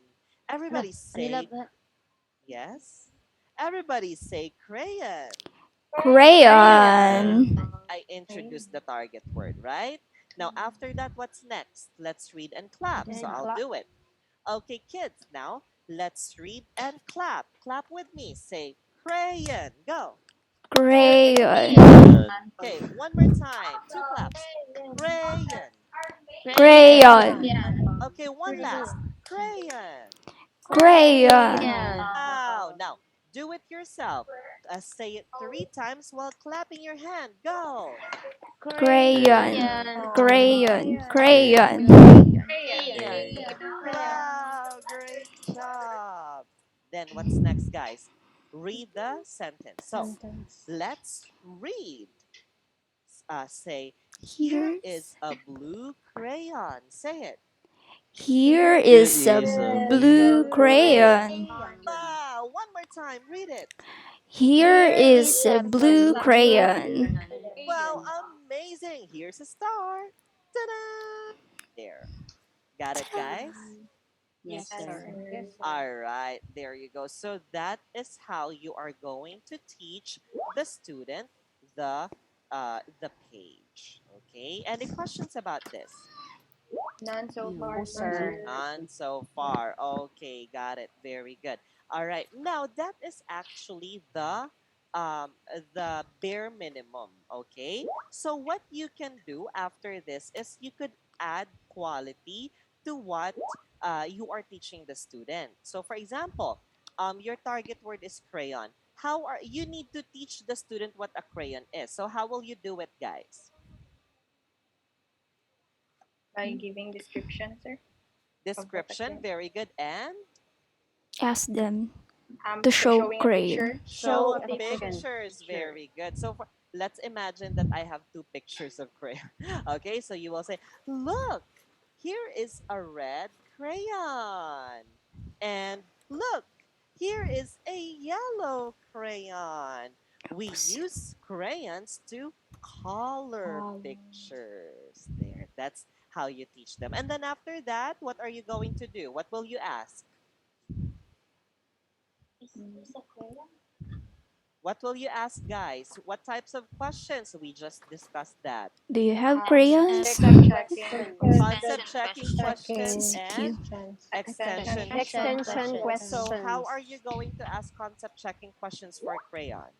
Everybody say yes. Everybody say crayon.
Crayon.
I introduced the target word, right? Now, after that, what's next? Let's read and clap. So
And
I'll
clap.
do it. Okay, kids, now let's read and clap. Clap with me. Say crayon. Go.
Crayon.
Crayon.
Okay, one more time. Two claps. Crayon.
Crayon.
Okay, one last. Crayon.
Crayon.
Wow. Now, do it yourself. Say it 3 times while clapping your hand. Go.
Crayon. Crayon.
Crayon.
Crayon.
Crayon.
Wow, great job. Then what's next, guys? Read the sentence. So
Sentence.
let's read. Say, here
Here's
is a blue crayon. Say it.
Here
Here
is a
is a
Here is the
blue
blue
blue
crayon.
crayon.
Wow, one more time. Read it.
Here is a blue crayon.
Wow, amazing. Here's a star. Ta-da! There. Got it, guys?
Yes,
Yes,
sir.
sir.
Yes, sir.
All right, there you go. So that is how you are going to teach the student the page. Okay? Any questions about this?
None so
No.
far,
No, sir.
sir.
None so far. Okay, got it. Very good. All right. Now that is actually the bare minimum. Okay. So what you can do after this is you could add quality to what you are teaching the student. So for example, your target word is crayon. How are you need to teach the student what a crayon is? So how will you do it, guys?
By giving description, sir, of what a
Description.
crayon.
Very good. And
ask them to
So
show
showing a picture.
crayon.
Show pictures. Very good. So let's imagine that I have two pictures of crayon. Okay, so you will say, look, here is a red crayon. And look, here is a yellow crayon. We use crayons to color pictures. There, that's how you teach them. And then after that, what are you going to do? What will you ask?
Is this a crayon?
What will you ask, guys? What types of questions? We just discussed that.
Do you have crayons?
Concept checking.
Concept checking questions
Checking
and
CCQ.
questions.
extension
Extension
Extension
questions.
So, how are
questions.
you going to ask concept checking questions for crayon?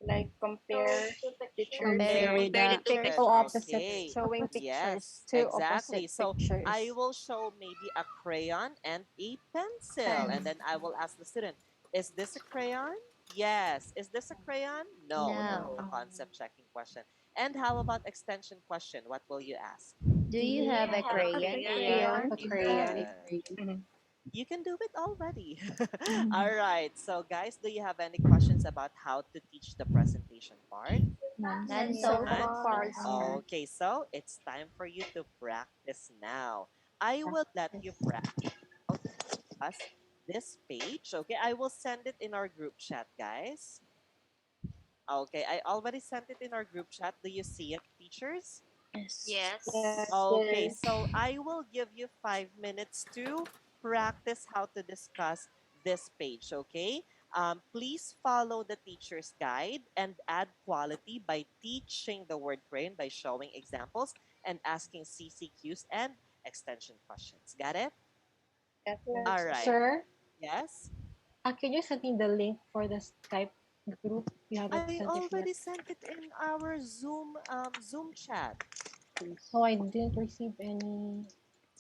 Like compare
Two pictures.
pictures.
Very
Compare the
good.
Two
pictures.
opposites.
Okay.
Showing
Yes,
pictures. Two
exactly.
opposite
So, I
pictures.
will show maybe a crayon and a pencil, and
Pen.
then I will ask the student, is this a crayon? Yes. Is this a crayon? No. That's the
No.
concept checking question. And how about extension question? What will you ask?
Do
Do
you
you
have a
have a
crayon?
crayon?
Crayon.
A
Do you have
crayon.
a
Good.
crayon?
You can do it already.
Mm.
All right. So, guys, do you have any questions about how to teach the presentation part?
None
None
so
so
None?
far,
far.
sir.
Okay, so it's time for you to practice now. I will let you
Practice.
practice how to us this page. Okay, I will send it in our group chat, guys. Okay, I already sent it in our group chat. Do you see it, teachers?
Yes.
Yes,
Okay,
sir.
so I will give you 5 minutes to practice how to discuss this page, okay? Please follow the teacher's guide and add quality by teaching the word crayon by showing examples and asking CCQs and extension questions. Got it?
Yes, sir.
All right.
Sir,
Yes?
can you send me the link for the Skype group? You haven't
I
sent it
already
yet.
sent it in our Zoom chat.
Yes.
Oh, I didn't receive any.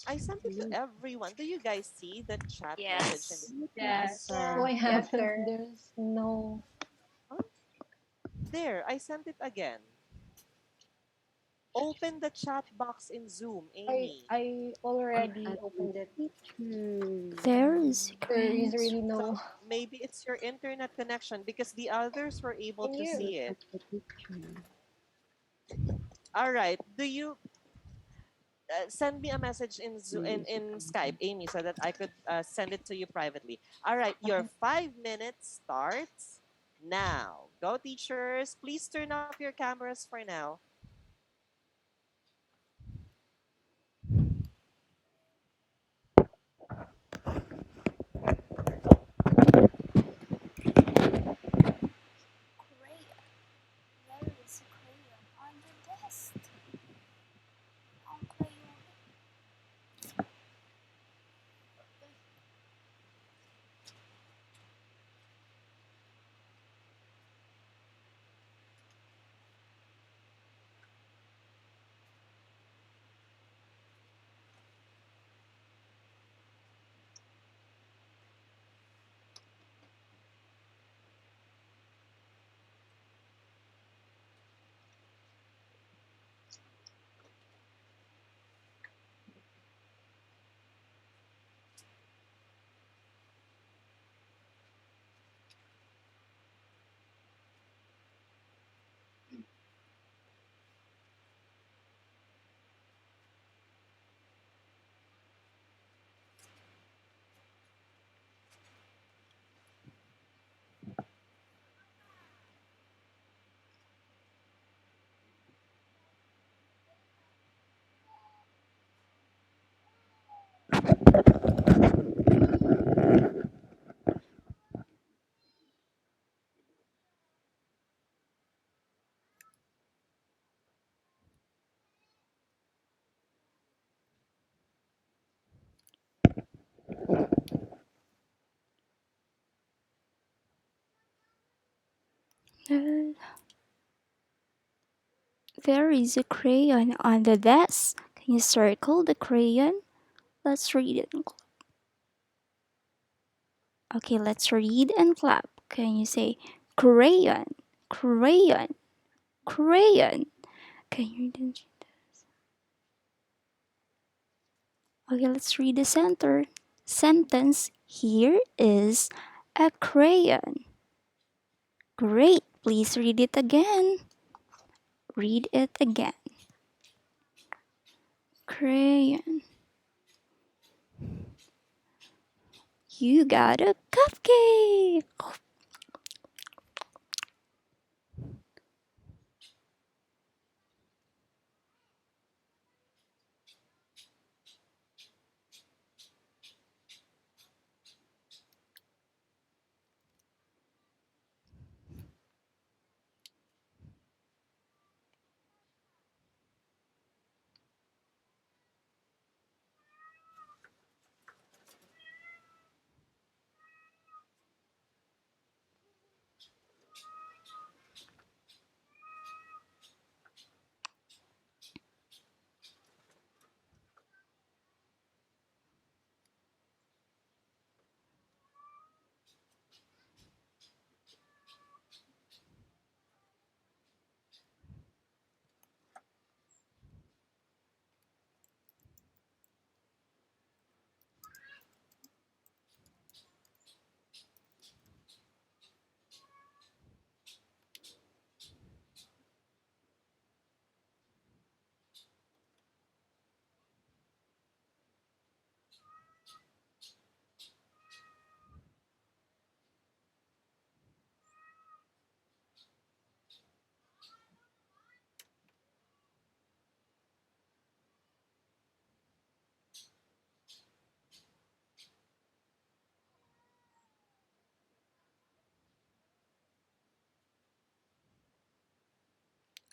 I sent it to everyone. Do you guys see the chat message in the
Yes.
chat?
Yes,
No,
sir.
I
Yes,
haven't.
sir.
There's no.
Huh? There, I sent it again. Open the chat box in Zoom, Amy.
I
Look
already
at my
opened it.
picture.
There is
There is
crayons.
really
So
no.
maybe it's your internet connection because the others were able
Can
to
you?
Look
see it.
at the picture.
All right. Do you send me a message in
Music
in Skype,
content.
Amy, so that I could send it to you privately. All right. Your
Okay.
5 minutes starts now. Go, teachers. Please turn off your cameras for now.
Crayon. There is a crayon on the desk. On crayon.
Uh, There is a crayon on the desk. Can you circle the crayon? Let's read it. Okay, let's read and clap. Can you say crayon, crayon, crayon? Can you read it? Okay, let's read the center sentence. Here is a crayon. Great. Please read it again. Read it again. Crayon. You got a cupcake.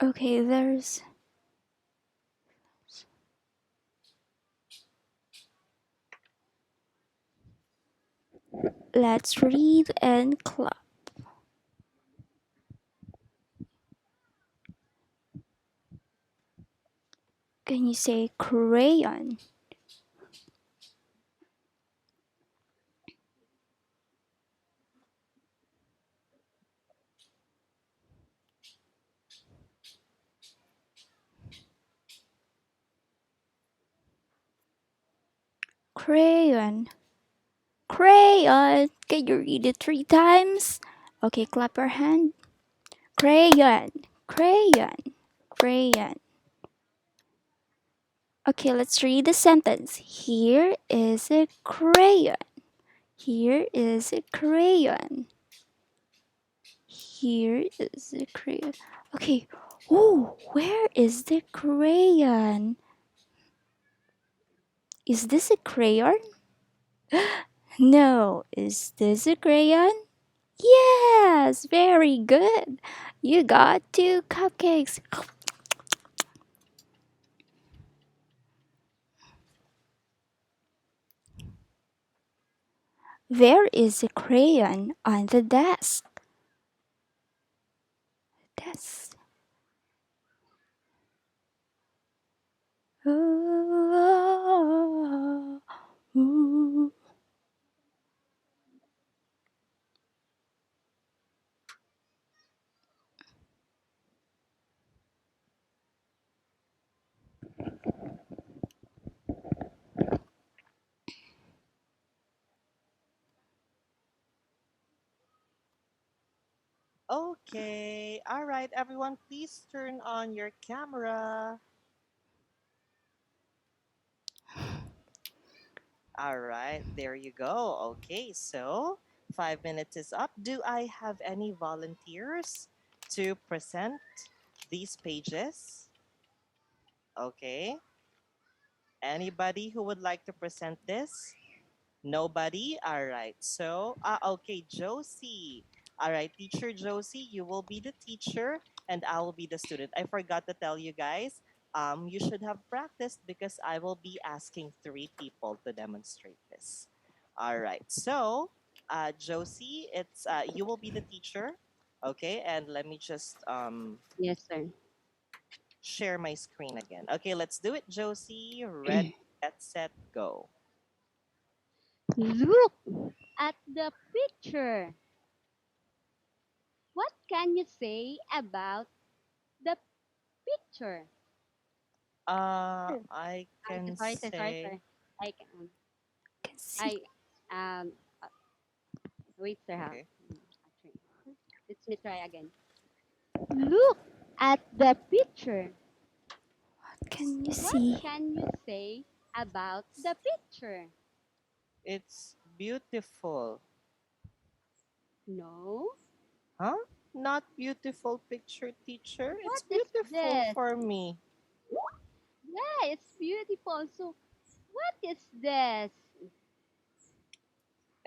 Okay, let's read and clap. Can you say crayon? Crayon. Crayon. Can you read it 3 times? Okay, clap your hand. Crayon. Crayon. Crayon. Okay, let's read the sentence. Here is a crayon. Here is a crayon. Here is a crayon. Okay. Oh, where is the crayon? Is this a crayon? No. Is this a crayon? Yes, very good. You got 2 cupcakes. There is a crayon on the desk. Desk. Oh, ooh.
Okay. All right, everyone, please turn on your camera. All right, there you go. Okay, so 5 minutes is up. Do I have any volunteers to present these pages? Okay. Anybody who would like to present this? Nobody? All right. So, okay, Josie. All right, teacher Josie, you will be the teacher and I will be the student. I forgot to tell you guys, you should have practiced because I will be asking 3 people to demonstrate this. All right. So, Josie, it's you will be the teacher. Okay, and let me just
Yes, sir.
share my screen again. Okay, let's do it, Josie. Ready, get, set, go.
Look at the picture. What can you say about the picture?
I
I'm so
can
sorry, so sorry,
say
sorry. I can,
Can see.
I um Wait, sir.
Okay.
Actually, let me try again. Look at the picture.
What can you
What
see?
can you say about the picture?
It's beautiful.
No.
Huh? Not beautiful picture, teacher.
What
It's
is
beautiful
this?
for me.
Yeah, it's beautiful. So, what is this?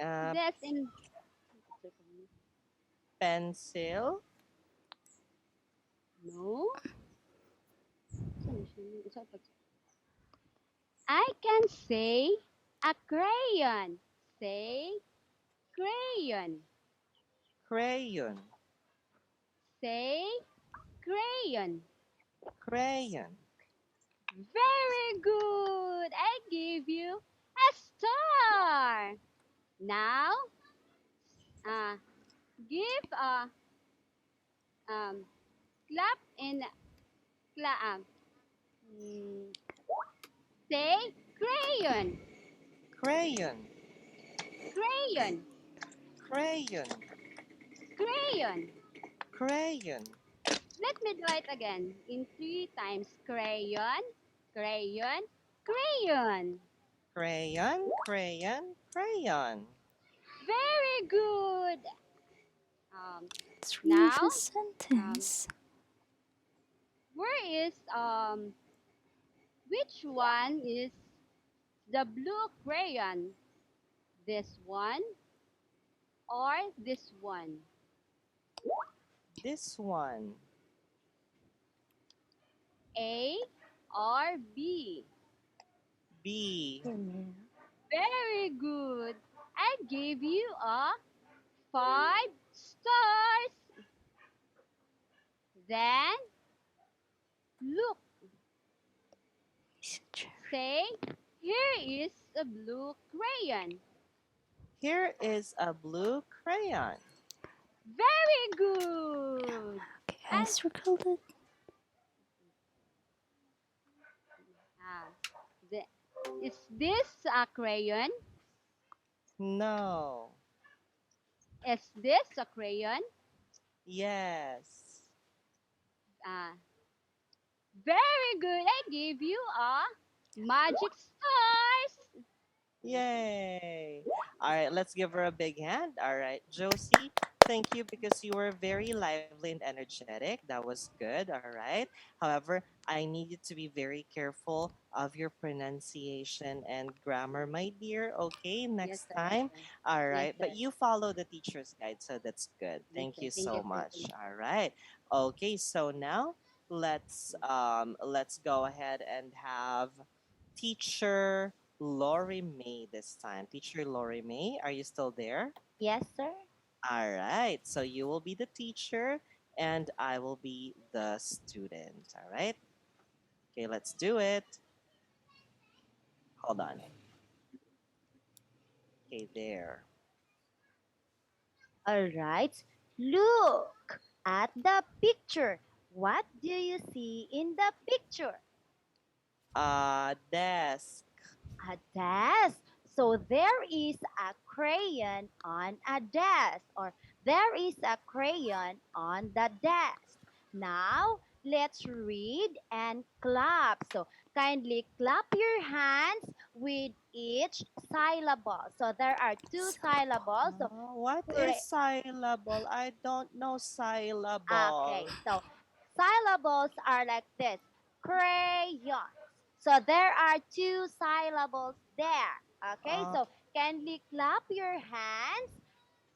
Uh,
This in
pencil,
no. I can say a crayon. Say crayon.
crayon,
Say crayon.
crayon.
Very good. I give you a star. Now, uh, give a um, clap in clap. Mm, say crayon.
Crayon,
Crayon.
crayon,
Crayon.
crayon,
Let me try it again in three times. Crayon. Crayon. Crayon.
crayon, crayon, crayon.
Very good. Um,
Let's read
now,
the
um,
sentence.
where is which one is the blue crayon? This one or this one?
This one,
A or B?
B.
Very good. I gave you a 5 stars. Then look, say, here is a blue crayon.
Here is a blue crayon.
Very good.
Okay, I
And
circled it.
ah, the, is this a crayon?
No.
Is this a crayon?
Yes.
Ah, very good. I give you a magic stars.
Yay! All right, let's give her a big hand. All right, Josie, thank you because you were very lively and energetic. That was good. All right. However, I need you to be very careful of your pronunciation and grammar, my dear. Okay,
Yes,
next
sir.
time. All
Yes,
right, but
sir.
you follow the teacher's guide, so that's good.
Yes,
Thank
sir.
you
Thank you,
so
sir.
much.
Thank
All right. Okay, so now let's go ahead and have teacher Lori May this time. Teacher Lori May, are you still there?
Yes, sir.
All right. So you will be the teacher and I will be the student. All right. Okay, let's do it. Hold on. Okay, there.
All right. Look at the picture. What do you see in the picture?
Desk.
A desk. So there is a crayon on a desk, or there is a crayon on the desk. Now let's read and clap. So kindly clap your hands with each syllable. So there are two syllables. So
What is syllable? I don't know
okay,
syllable.
so syllables are like this, crayons. So there are two syllables there. Okay,
Uh,
so kindly clap your hands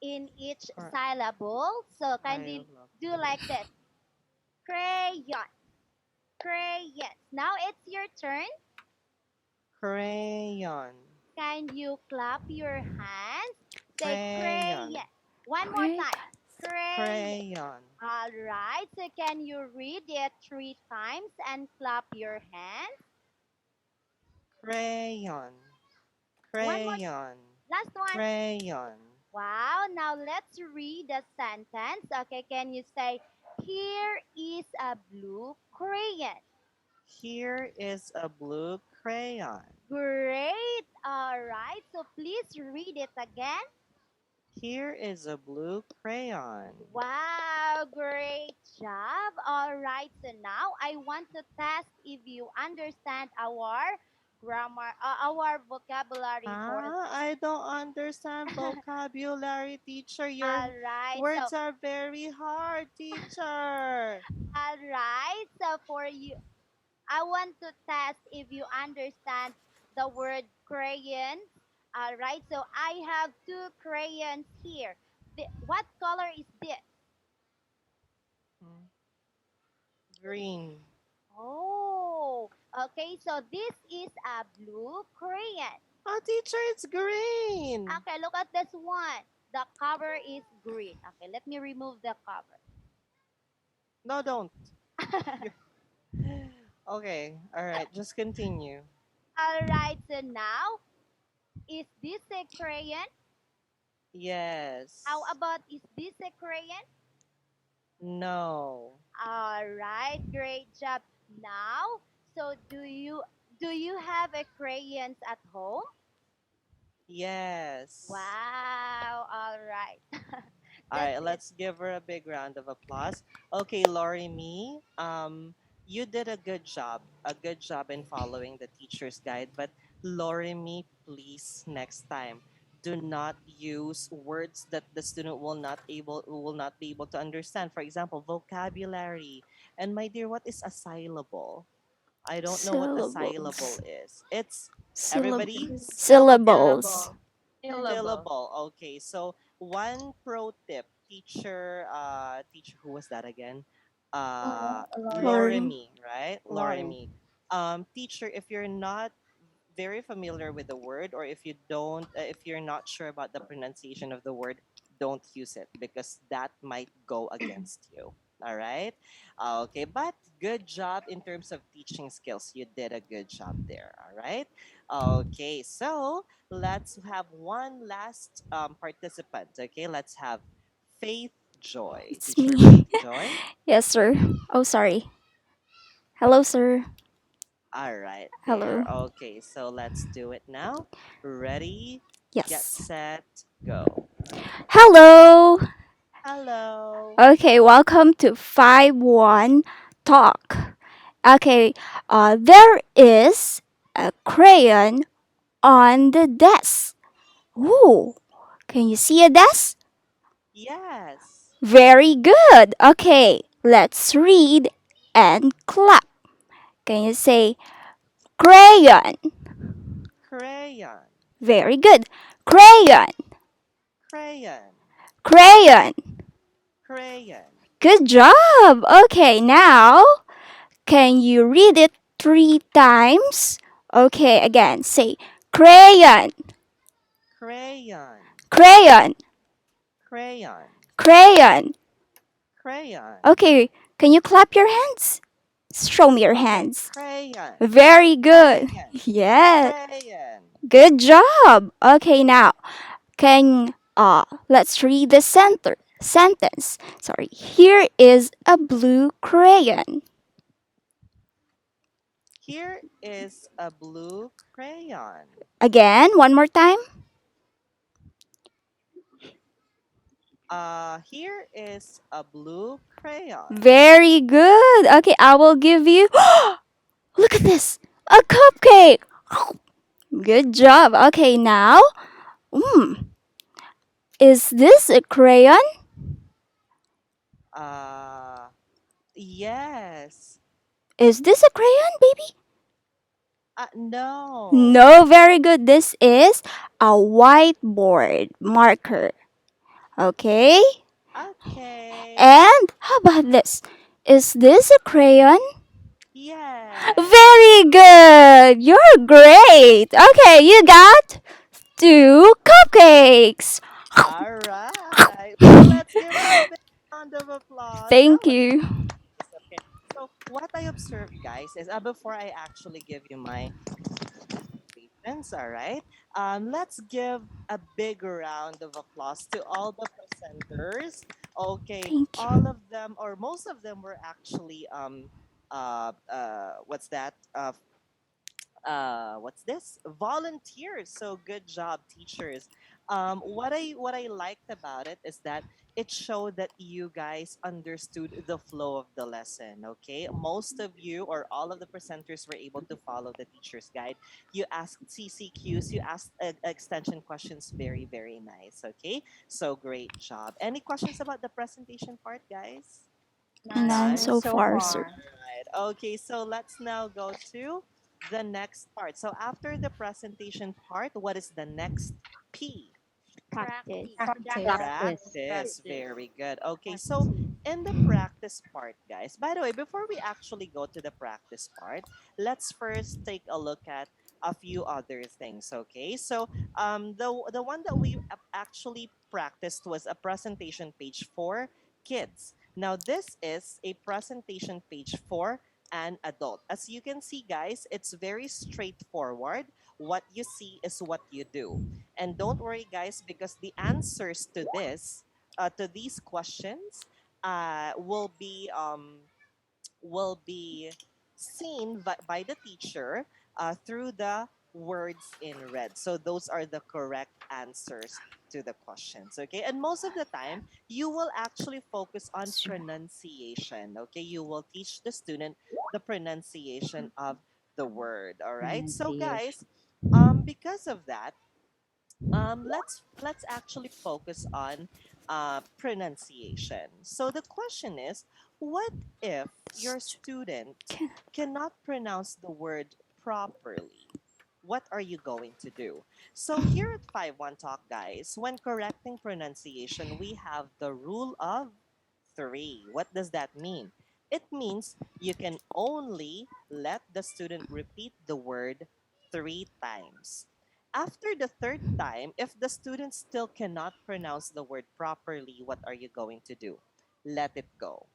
in each
cr-
syllable. So kindly
syllable.
do like this, crayon, crayons. Now it's your turn.
Crayon.
Can you clap your hands? Say
Crayon.
crayon. One more
Great.
time, crayon.
Crayon.
All right, so can you read it three times and clap your hands?
Crayon.
One more,
Crayon.
last one.
Crayon.
Wow, now let's read the sentence. Okay, can you say, here is a blue crayon?
Here is a blue crayon.
Great. All right, so please read it again.
Here is a blue crayon.
Wow, great job. All right, so now I want to test if you understand our grammar, our vocabulary for
I don't understand vocabulary, teacher. Your
all right. So,
words are very hard, teacher.
all right. So for you, I want to test if you understand the word crayons. All right. So I have two crayons here. What color is this?
Hmm, green.
Oh, okay. So this is a blue crayon.
Oh, teacher, it's green.
Okay, look at this one. The cover is green. Okay, let me remove the cover.
No, don't. You- Okay, all right, just continue.
All right, so now, is this a crayon? How
Yes.
about is this a crayon?
No.
All right, great job. Now, so do you have a crayons at home?
Yes.
Wow, all right.
All
That's
right,
it.
let's give her a big round of applause. Okay, Lori, me, you did a good job in following the teacher's guide. But Lori, me, please next time, do not use words that the student will not be able to understand. For example, vocabulary. And my dear, what is a syllable? I don't know what a syllable
Syllables.
is. It's everybody
Syllables.
syllable.
Syllables.
Syllable.
Syllable. Okay, so one pro tip, teacher, who was that again?
Lori.
Loremi, right?
Lori.
Loremi. Teacher, if you're not very familiar with the word, or if you're not sure about the pronunciation of the word, don't use it because that might go against you. All right. Okay, but good job in terms of teaching skills. You did a good job there. All right. Okay, so let's have one last participant. Okay, let's have Faith Joy.
It's
Teacher
me.
Faith Joy.
Yes, sir. Oh, sorry. Hello, sir.
All right, there.
Hello.
Okay, so let's do it now. Ready, get
Yes.
set, go.
Hello.
Hello.
Okay, welcome to 5-1 Talk. Okay, there is a crayon on the desk. Ooh, can you see a desk?
Yes.
Very good. Okay, let's read and clap. Can you say crayon?
Crayon.
Very good. Crayon,
Crayon.
crayon.
Crayon.
Good job. Okay, now can you read it 3 times? Okay, again, say crayon,
Crayon.
crayon,
Crayon.
crayon.
Crayon.
Okay, can you clap your hands? Show me your
Okay,
hands.
crayon.
Very good.
Crayon.
Yeah,
Crayon.
good job. Okay, now can let's read the sentence. Sorry. Here is a blue crayon.
Here is a blue crayon.
Again, one more time.
Here is a blue crayon.
Very good. Okay, I will give you look at this. A cupcake. Good job. Okay, now, mm, is this a crayon?
Uh, yes.
Is this a crayon, baby?
No.
No, very good. This is a whiteboard marker. Okay?
Okay.
And how about this? Is this a crayon?
Yes.
Very good. You're great. Okay, you got 2 cupcakes.
All right. So let's give her a big round of applause. That
Thank
was
you.
nice. Okay. So what I observed, guys, is before I actually give you my patience, all right? Let's give a big round of applause to all the presenters. Okay,
Thank
all
you.
of them, or most of them, were actually what's that? What's this? Volunteers. So good job, teachers. What I liked about it is that it showed that you guys understood the flow of the lesson. Okay, most of you or all of the presenters were able to follow the teacher's guide. You asked CCQs, you asked extension questions. Very very nice. Okay, so great job. Any questions about the presentation part, guys?
None
None?
None
so
so
far, sir.
far.
Alright. Okay, so let's now go to the next part. So after the presentation part, what is the next P?
Practice.
Practice.
Practice.
Practice. Very good. Okay, so in the practice part, guys, by the way, before we actually go to the practice part, let's first take a look at a few other things. Okay, so the one that we actually practiced was a presentation page for kids. Now, this is a presentation page for an adult. As you can see, guys, it's very straightforward. What you see is what you do. And don't worry, guys, because the answers to these questions, will be seen by the teacher through the words in red. So those are the correct answers to the questions. Okay, and most of the time you will actually focus on pronunciation. Okay, you will teach the student the pronunciation of the word. All right, so
Pronunciation.
guys, because of that, let's actually focus on pronunciation. So the question is, what if your student cannot pronounce the word properly? What are you going to do? So here at 5-1 Talk, guys, when correcting pronunciation, we have the rule of three. What does that mean? It means you can only let the student repeat the word three times. After the third time, if the student still cannot pronounce the word properly, what are you going to do? Let it go.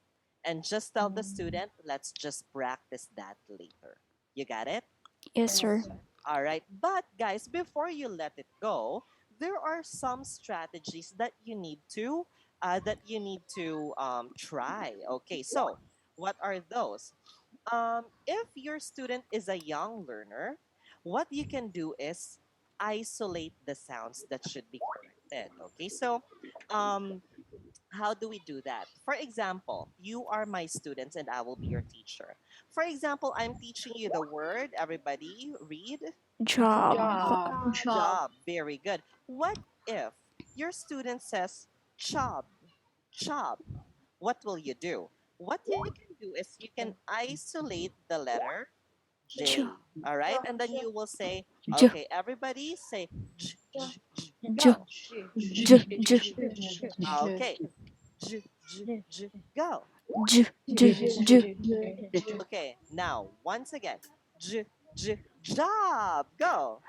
And just tell the student, let's just practice that later. You got it?
Yes, sir.
All right. But guys, before you let it go, there are some strategies that you need to try. Okay. So what are those? If your student is a young learner, what you can do is isolate the sounds that should be corrected. Okay. So um, how do we do that? For example, you are my students and I will be your teacher. For example, I'm teaching you the word. Everybody read
Job.
Job.
Job.
job. Very good. What if your student says job? Job. What will you do? What you can do is you can isolate the letter
Job.
J. All right? And then you will say,
Job.
okay, everybody say j, j, j,
Job.
go.
Job. Job.
Okay. J, j, j, go.
Job. Job. Job.
Okay, now once again, job, go.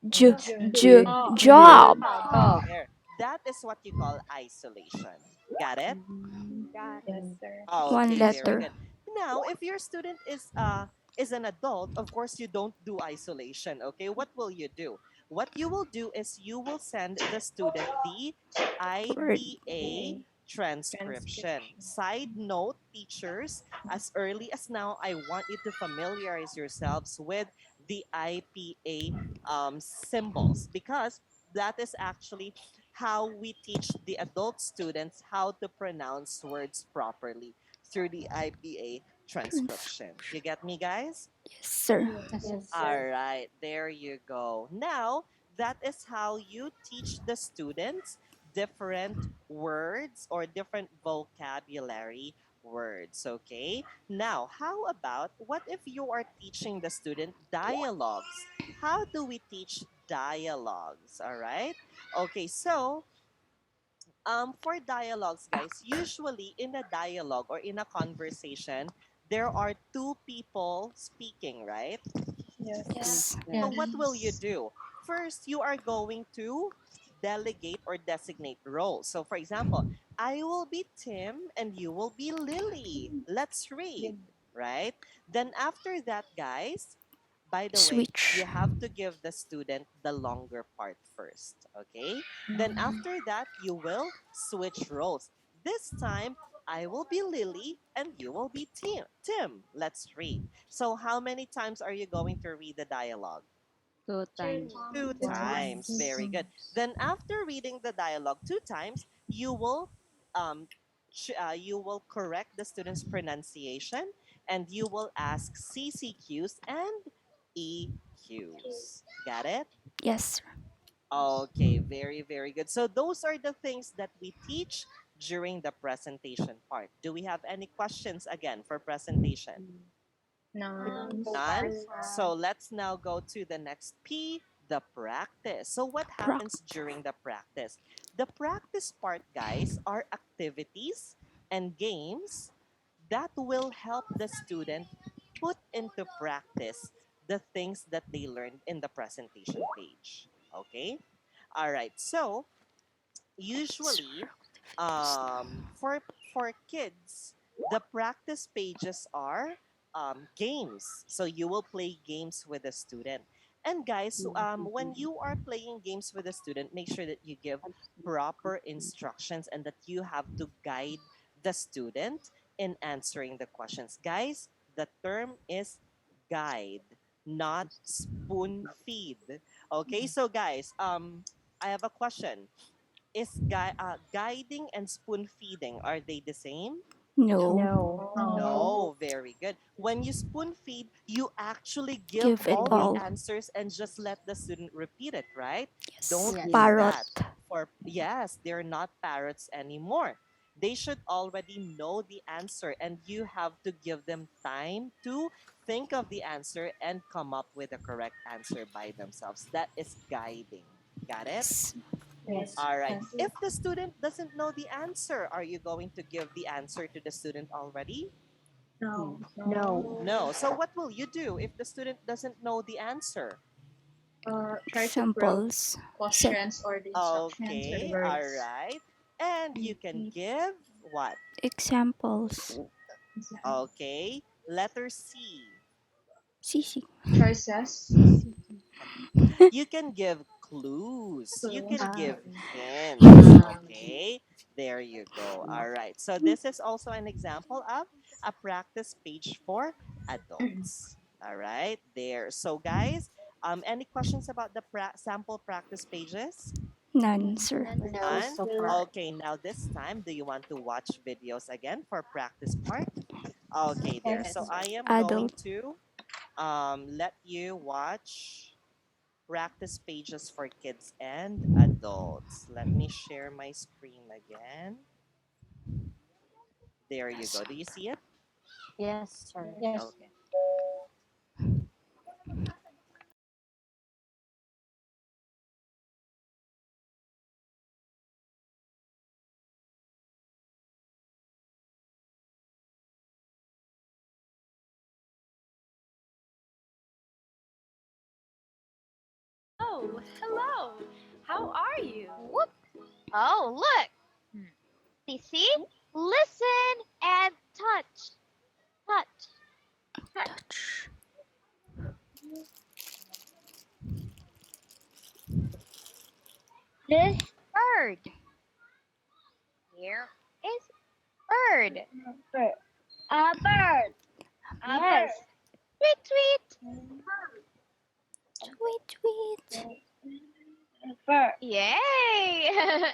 Job. Job.
Job.
Job.
Oh,
There. That is what you call isolation. Got it?
Got
Yes,
it.
sir.
One
Okay, very
letter.
good. Now, if your student is an adult, of course you don't do isolation, okay? What will you do? What you will do is you will send the student the
Word.
IPA transcription.
Transcription.
Side note, teachers, as early as now, I want you to familiarize yourselves with the IPA symbols because that is actually how we teach the adult students how to pronounce words properly through the IPA transcription. You get me, guys?
Yes, sir.
Yes,
yes.
All
sir.
right, there you go. Now, that is how you teach the students different words or different vocabulary words, okay? Now, how about what if you are teaching the student dialogues? How do we teach dialogues? All right? Okay, so for dialogues, guys, usually in a dialogue or in a conversation, there are two people speaking, right?
Yes.
Yes.
So
Yes.
what will you do? First, you are going to delegate or designate roles. So for example, I will be Tim and you will be Lily. Let's read, right? Then after that, guys, by the way,
Switch.
you have to give the student the longer part first, okay? Then after that, you will switch roles. This time, I will be Lily and you will be Tim. Tim, let's read. So how many times are you going to read the dialogue?
Two times.
Two
Two
times.
times.
Very good. Then after reading the dialogue two times, you will um you will correct the student's pronunciation and you will ask CCQs and EQs. Got it?
Yes.
Okay, very, very good. So those are the things that we teach during the presentation part. Do we have any questions again for presentation?
No.
So
None?
far.
So let's now go to the next P, the practice. So what happens during the practice? The practice part, guys, are activities and games that will help the student put into practice the things that they learned in the presentation page. Okay? All right. So, usually for kids the practice pages are games, so you will play games with the student. And guys, when you are playing games with a student, make sure that you give proper instructions and that you have to guide the student in answering the questions. Guys, the term is guide, not spoon feed. Okay, so guys, I have a question. Is guiding and spoon feeding, are they the same?
No.
No.
No, very good. When you spoon feed, you actually give
Give it
all the
all.
answers and just let the student repeat it, right?
Yes.
Don't
Yes.
do
Parrot.
that. For yes, they're not parrots anymore. They should already know the answer and you have to give them time to think of the answer and come up with the correct answer by themselves. That is guiding. Got it?
Yes.
Yes.
All right.
Yes.
If the student doesn't know the answer, are you going to give the answer to the student already?
No.
No.
No. So what will you do if the student doesn't know the answer?
Try to prove
Examples. Set
questions or the instructions with
Okay. All
words.
right. And you can give what?
examples.
Okay. Letter C.
Sisi.
Choices.
You can give clues. You
Clues.
can give
Ah,
hints. Okay. There you go. All right. So this is also an example of a practice page for adults. All right. There. So guys, any questions about the sample practice pages?
None, sir.
No
None?
so far.
Okay. Now this time, do you want to watch videos again for practice part? Okay. There.
Yes.
So I am going
Adult.
to let you watch practice pages for kids and adults. Let me share my screen again. There you go. Do you see it?
Yes, sir.
Yes.
Okay.
Oh, hello. How are you?
Whoop. Oh, look. See? Listen and touch. Touch.
Touch.
This
Bird. Here is bird.
bird. A bird. A
Yes. Tweet, tweet.
Tweet, tweet.
bird. A bird.
Yay.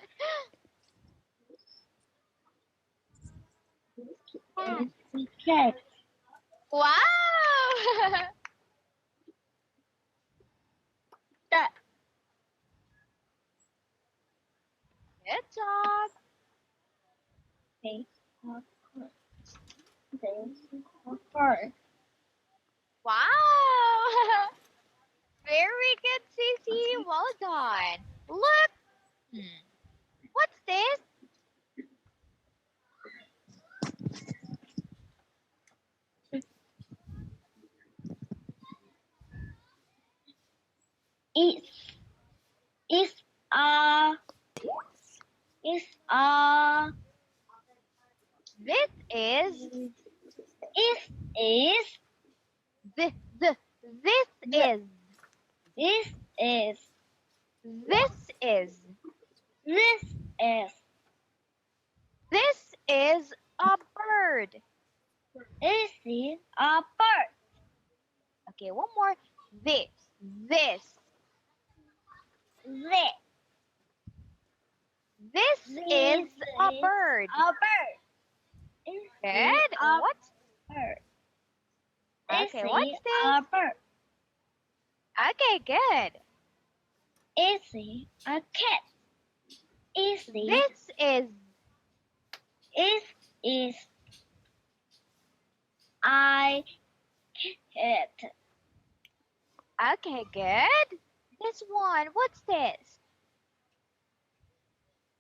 Cat. Cat.
Wow.
Duck.
Good job.
They are bird. They are bird.
Wow. Very good, Cece. Well done. Look. What's this?
Is is a is a
This is
is
this this
the
is
this is
this is
this is
this is a bird.
is a bird.
Okay, one more. This
The.
This is
This
a
is
bird.
a bird. This is
Good.
a
What's
bird. This
okay?
is
What's this?
a bird.
Okay, good.
Is a cat. Is
This is
is I cat.
okay, good. This one, what's this?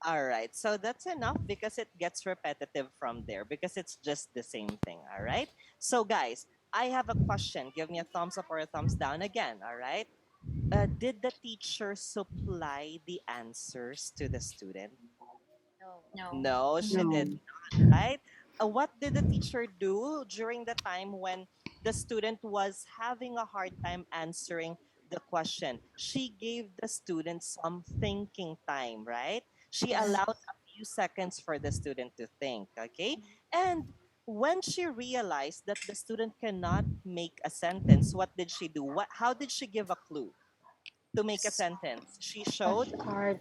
All right. So that's enough because it gets repetitive from there because it's just the same thing. All right. So, guys, I have a question. Give me a thumbs up or a thumbs down again. All right. Did the teacher supply the answers to the student?
No.
No.
No, she did
No.
not, right? What did the teacher do during the time when the student was having a hard time answering the question? She gave the student some thinking time, right? She
Yes.
allowed a few seconds for the student to think, okay? And when she realized that the student cannot make a sentence, what did she do? How did she give a clue to make a sentence? She showed
Flashcard.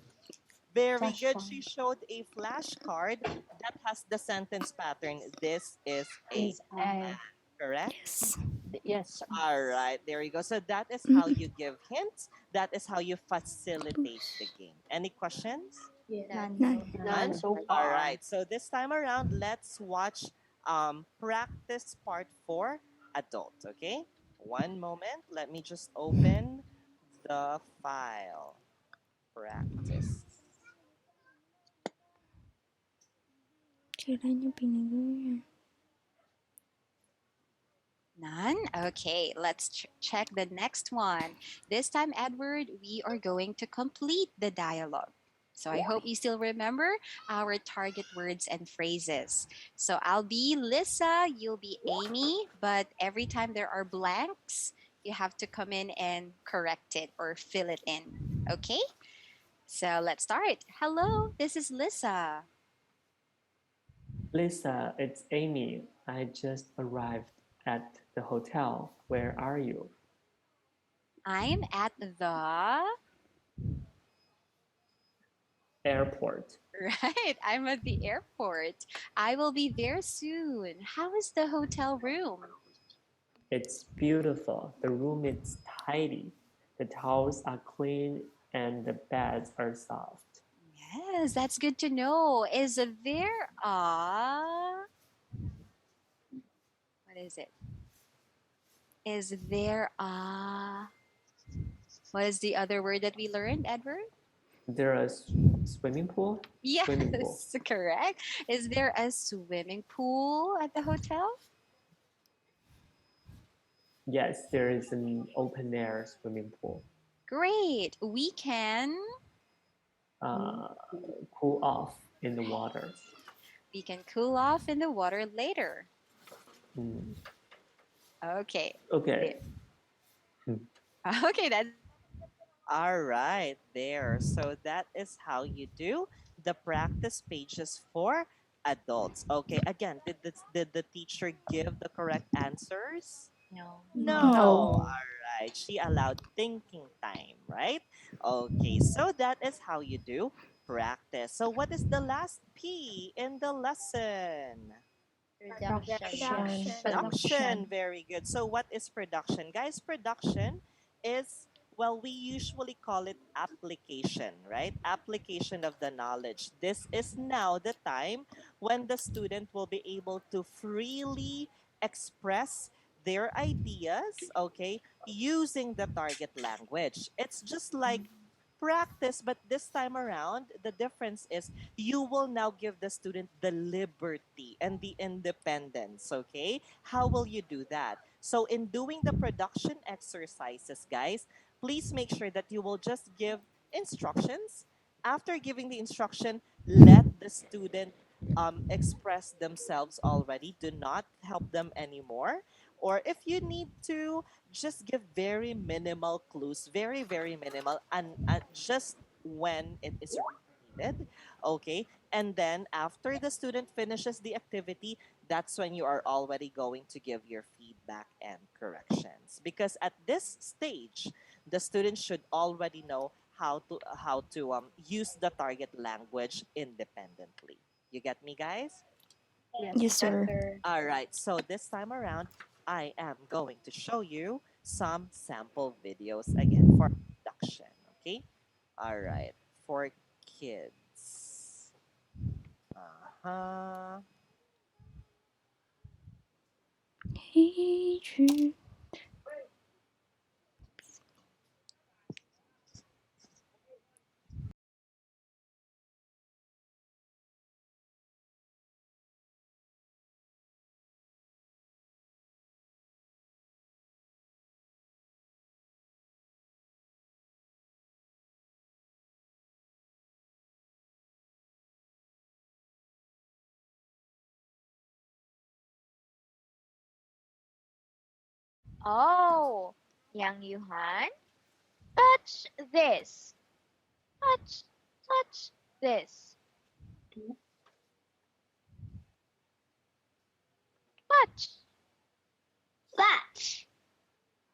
very good. She
Flashcard.
showed a flashcard that has the sentence pattern. This is a
Is I.
correct?
Yes.
Yes, sir.
All right, there you go. So that is how you give hints. That is how you facilitate the game. Any questions?
Yes.
None.
None.
No.
None
None?
so
All
far.
right. So this time around, let's watch practice part 4 adult, okay? One moment. Let me just open the file. Practice.
Kailan niyo binigay?
None? Okay, let's check the next one. This time, Edward, we are going to complete the dialogue. So I hope you still remember our target words and phrases. So I'll be Lisa, you'll be Amy, but every time there are blanks, you have to come in and correct it or fill it in. Okay? So let's start. Hello, this is Lisa.
Lisa, it's Amy. I just arrived at the hotel. Where are you?
I'm at the
Airport.
right. I'm at the airport. I will be there soon. How is the hotel room?
It's beautiful. The room is tidy. The towels are clean and the beds are soft.
Yes, that's good to know. Is there a what is it? Is there a what is the other word that we learned, Edward?
There's swimming pool? Swimming pool.
Yes, correct. Is there a swimming pool at the hotel?
Yes, there is an open air swimming pool.
Great. We can
Uh, cool off in the water.
we can cool off in the water later.
Mm,
Okay.
okay.
There. Okay, that's
All right, there. So that is how you do the practice pages for adults. Okay, again, did the teacher give the correct answers?
no.
No.
No.
No.
All right, she allowed thinking time, right? Okay, so that is how you do practice. So, what is the last P in the lesson?
Production.
Production.
Production.
Production, very good. So, what is production? Guys, production is, well, we usually call it application, right? Application of the knowledge. This is now the time when the student will be able to freely express their ideas, okay, using the target language. It's just like practice, but this time around, the difference is you will now give the student the liberty and the independence, okay? How will you do that? So, in doing the production exercises, guys, please make sure that you will just give instructions. After giving the instruction, let the student express themselves already. Do not help them anymore. Or if you need to, just give very minimal clues, very, very minimal, and just when it is really needed. Okay. And then after the student finishes the activity, that's when you are already going to give your feedback and corrections. Because at this stage, the student should already know how to use the target language independently. You get me, guys?
Yes,
Yes.
Yes,
sir.
sir.
All right. So this time around, I am going to show you some sample videos again for production. Okay. All right. For kids. Uh huh.
Oh, Yang Yuhan, touch this. Touch, touch this. Touch.
Fetch.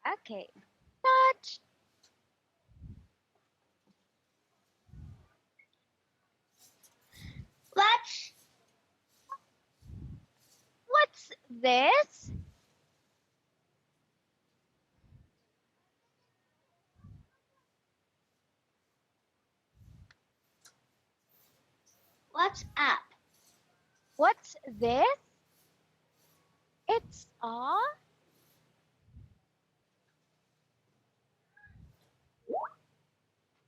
Okay. Touch.
Fetch.
What's this?
What's up?
What's this? It's a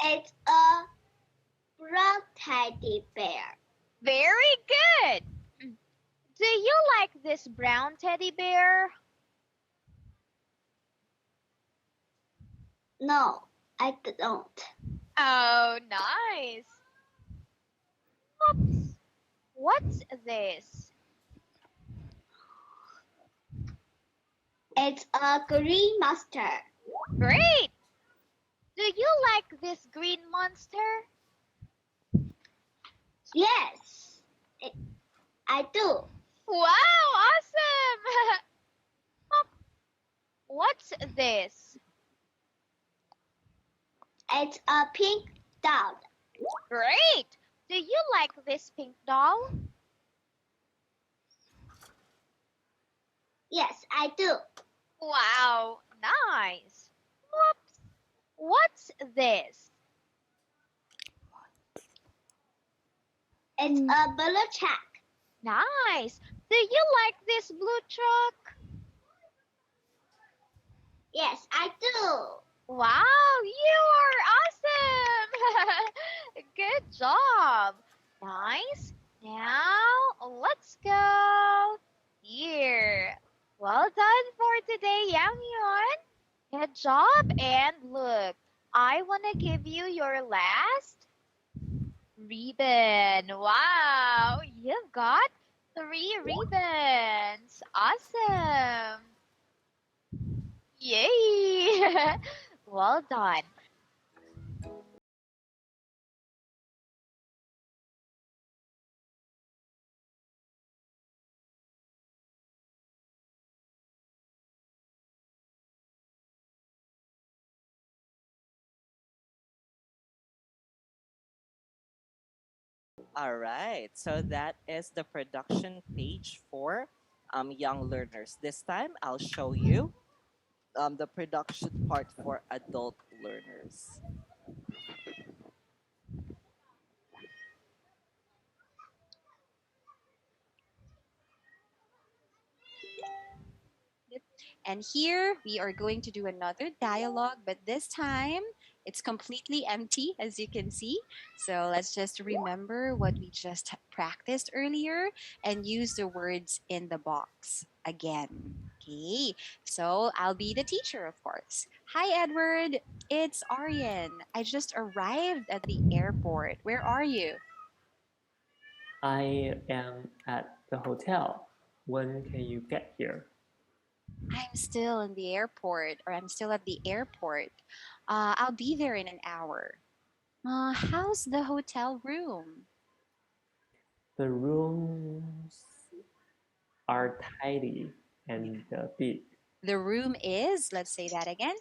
It's a brown teddy bear.
very good. Do you like this brown teddy bear?
No, I don't.
Oh, nice. Oops. What's this?
It's a green monster.
Great. Do you like this green monster?
Yes, it, I do.
Wow, awesome. What's this?
It's a pink dog.
Great. Do you like this pink doll?
Yes, I do.
Wow, nice. Whoops. What's this?
It's a blue check.
Nice. Do you like this blue truck?
Yes, I do.
Wow, you are awesome. Good job. Nice. Now, let's go here. Well done for today, Yamyeon. Good job. And look, I want to give you your last ribbon. Wow, you've got 3 ribbons. Awesome. Yay. Well done.
All right. So that is the production page for young learners. This time I'll show you the production part for adult learners.
Yep. And here we are going to do another dialogue, but this time it's completely empty, as you can see. So let's just remember what we just practiced earlier and use the words in the box again. Okay, so I'll be the teacher, of course. Hi, Edward. It's Aryan. I just arrived at the airport. Where are you?
I am at the hotel. When can you get here?
I'm still in the airport, or I'm still at the airport. I'll be there in an hour. How's the hotel room?
The rooms are tidy and big.
The room is, let's say that again.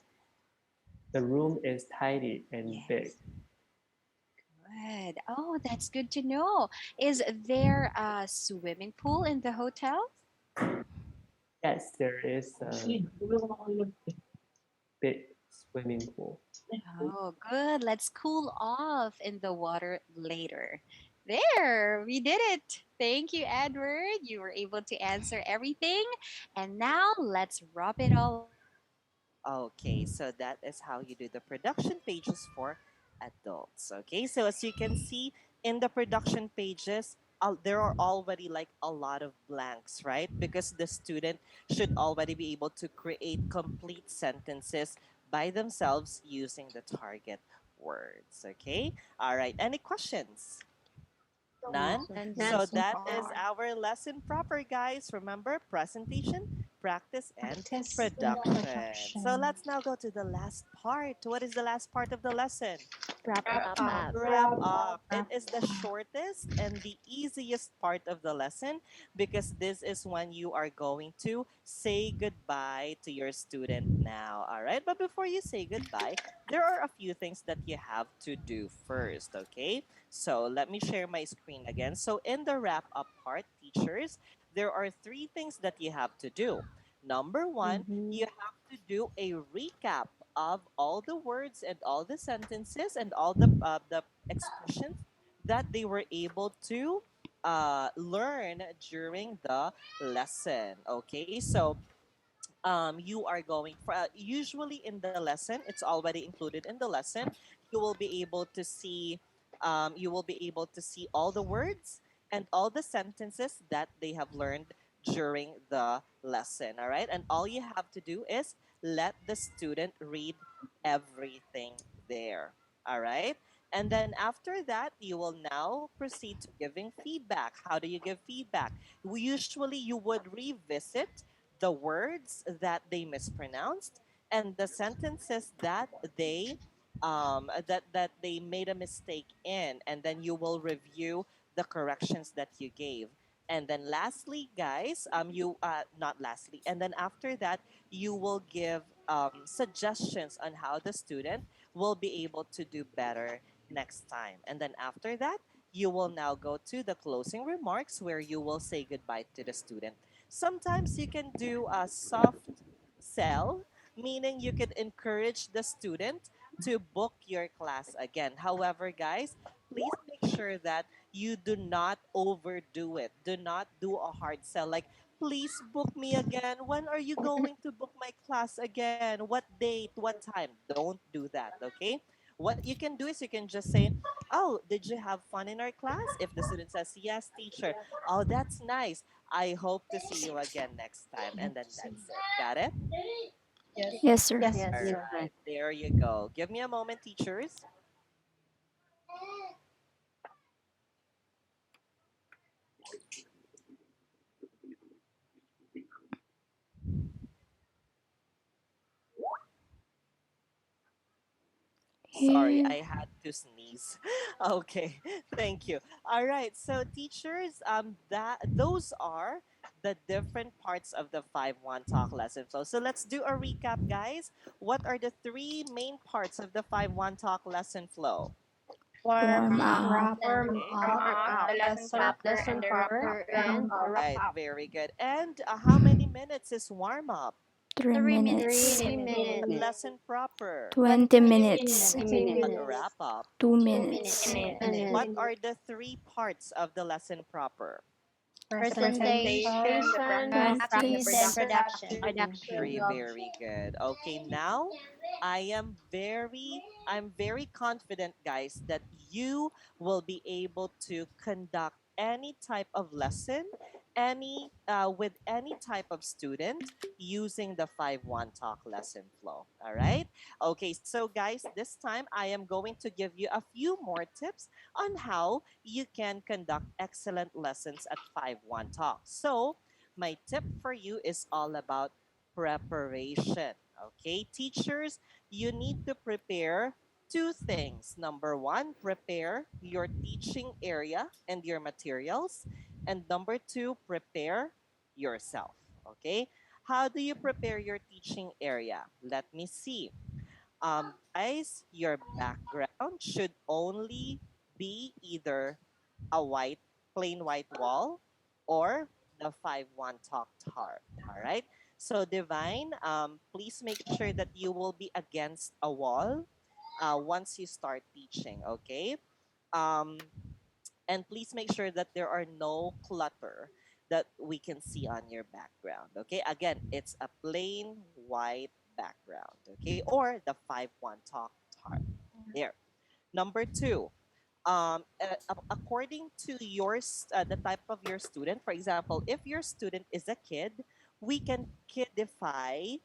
The room is tidy and big.
Yes. Good. Oh, that's good to know. Is there a swimming pool in the hotel?
Yes, there is a big swimming pool.
Oh, good. Let's cool off in the water later. There, we did it. Thank you, Edward. You were able to answer everything. And now let's wrap it all up.
Okay, so that is how you do the production pages for adults. Okay, so as you can see in the production pages, there are already like a lot of blanks, right? Because the student should already be able to create complete sentences by themselves using the target words. Okay, all right, any questions?
No,
None.
so
So
far.
None so
that is
far.
our lesson proper, guys. Remember presentation, practice, and
Practice and
production. So
production.
let's now go to the last part. What is the last part of the lesson?
Wrap
Wrap
up.
up.
Wrap
Wrap
up.
up.
It is the shortest and the easiest part of the lesson because this is when you are going to say goodbye to your student now. All right. But before you say goodbye, there are a few things that you have to do first. Okay. So let me share my screen again. So in the wrap up part, teachers, there are three things that you have to do. Number one,
Mm-hmm.
you have to do a recap of all the words and all the sentences and all the expressions that they were able to learn during the lesson. Okay, so you are going for usually in the lesson it's already included in the lesson. You will be able to see all the words and all the sentences that they have learned during the lesson. All right, and all you have to do is let the student read everything there. All right, and then after that you will now proceed to giving feedback. How do you give feedback? Usually you would revisit the words that they mispronounced and the sentences that they made a mistake in, and then you will review the corrections that you gave. And then lastly, guys, you not lastly, and then after that, you will give suggestions on how the student will be able to do better next time. And then after that, you will now go to the closing remarks where you will say goodbye to the student. Sometimes you can do a soft sell, meaning you can encourage the student to book your class again. However, guys, please make sure that you do not overdo it. Do not do a hard sell like, please book me again. When are you going to book my class again? What date? What time? Don't do that, okay? What you can do is you can just say, oh, did you have fun in our class? If the student says, yes, teacher. Oh, that's nice. I hope to see you again next time. And then that's it. Got it?
Yes.
Yes, sir.
Yes,
All
Yes,
sir.
sir.
right. There you go. Give me a moment, teachers. Sorry,
Here.
I had to sneeze. Okay, thank you. All right, so teachers, that those are the different parts of the 5-1 talk lesson flow. So let's do a recap, guys. What are the three main parts of the 5-1 talk lesson flow?
Warm
Warm
up,
up.
Wrap
Warm
Okay.
warm
up,
up,
the
the lesson
lesson
proper, and
lesson
the wrap
proper,
up.
proper,
and
and
wrap
Right,
up.
very good. And how many minutes is warm up?
3 minutes.
3
3
minutes.
minutes.
And
Minutes.
lesson proper?
20 minutes.
20
20
20
minutes.
minutes.
minutes.
Wrap up?
2 minutes.
2
2
minutes.
Minutes.
What
minutes.
are the three parts of the lesson proper?
Presentation,
Presentation,
the
the
Presentation,
practice, and the
practice, and
Practice.
production.
production.
Production.
Very good. Okay, now I'm very confident, guys, that you will be able to conduct any type of lesson, any with any type of student using the 5-1 talk lesson flow. All right. Okay, so guys, this time I am going to give you a few more tips on how you can conduct excellent lessons at 5-1 talk. So my tip for you is all about preparation. Okay, teachers, you need to prepare two things. Number one, prepare your teaching area and your materials. And number two, prepare yourself. Okay, how do you prepare your teaching area? Let me see. Guys, your background should only be either a white, plain white wall or the 5-1 talk tar. All right. So, Divine, please make sure that you will be against a wall once you start teaching, okay? Um, and please make sure that there are no clutter that we can see on your background, okay? Again, it's a plain white background, okay? Or the 5-1 talk tar. There. Number two, according to the type of your student, for example, if your student is a kid, we can kidify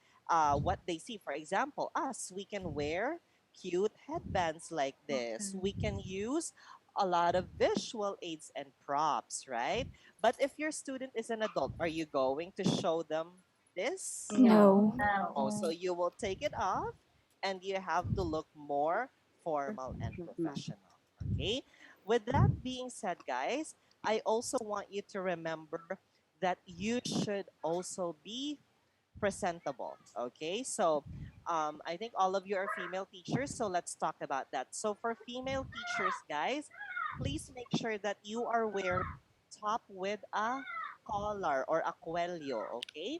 what they see. For example, us, we can wear cute headbands like this. We can use a lot of visual aids and props, right? But if your student is an adult, are you going to show them this?
No.
No. So you will take it off and you have to look more formal and professional. Okay. With that being said, guys, I also want you to remember that you should also be presentable. Okay. So I think all of you are female teachers. So let's talk about that. So for female teachers, guys, please make sure that you are wearing top with a collar or a cuello. Okay,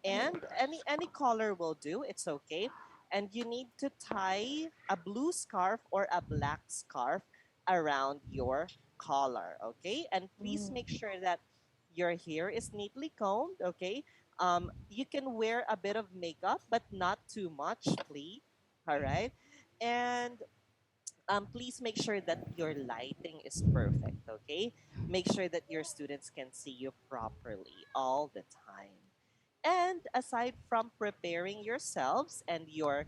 and any color will do, it's okay, and you need to tie a blue scarf or a black scarf around your collar, okay, and please make sure that your hair is neatly combed, okay. You can wear a bit of makeup but not too much, please. All right, and please make sure that your lighting is perfect, okay? Make sure that your students can see you properly all the time. And aside from preparing yourselves and your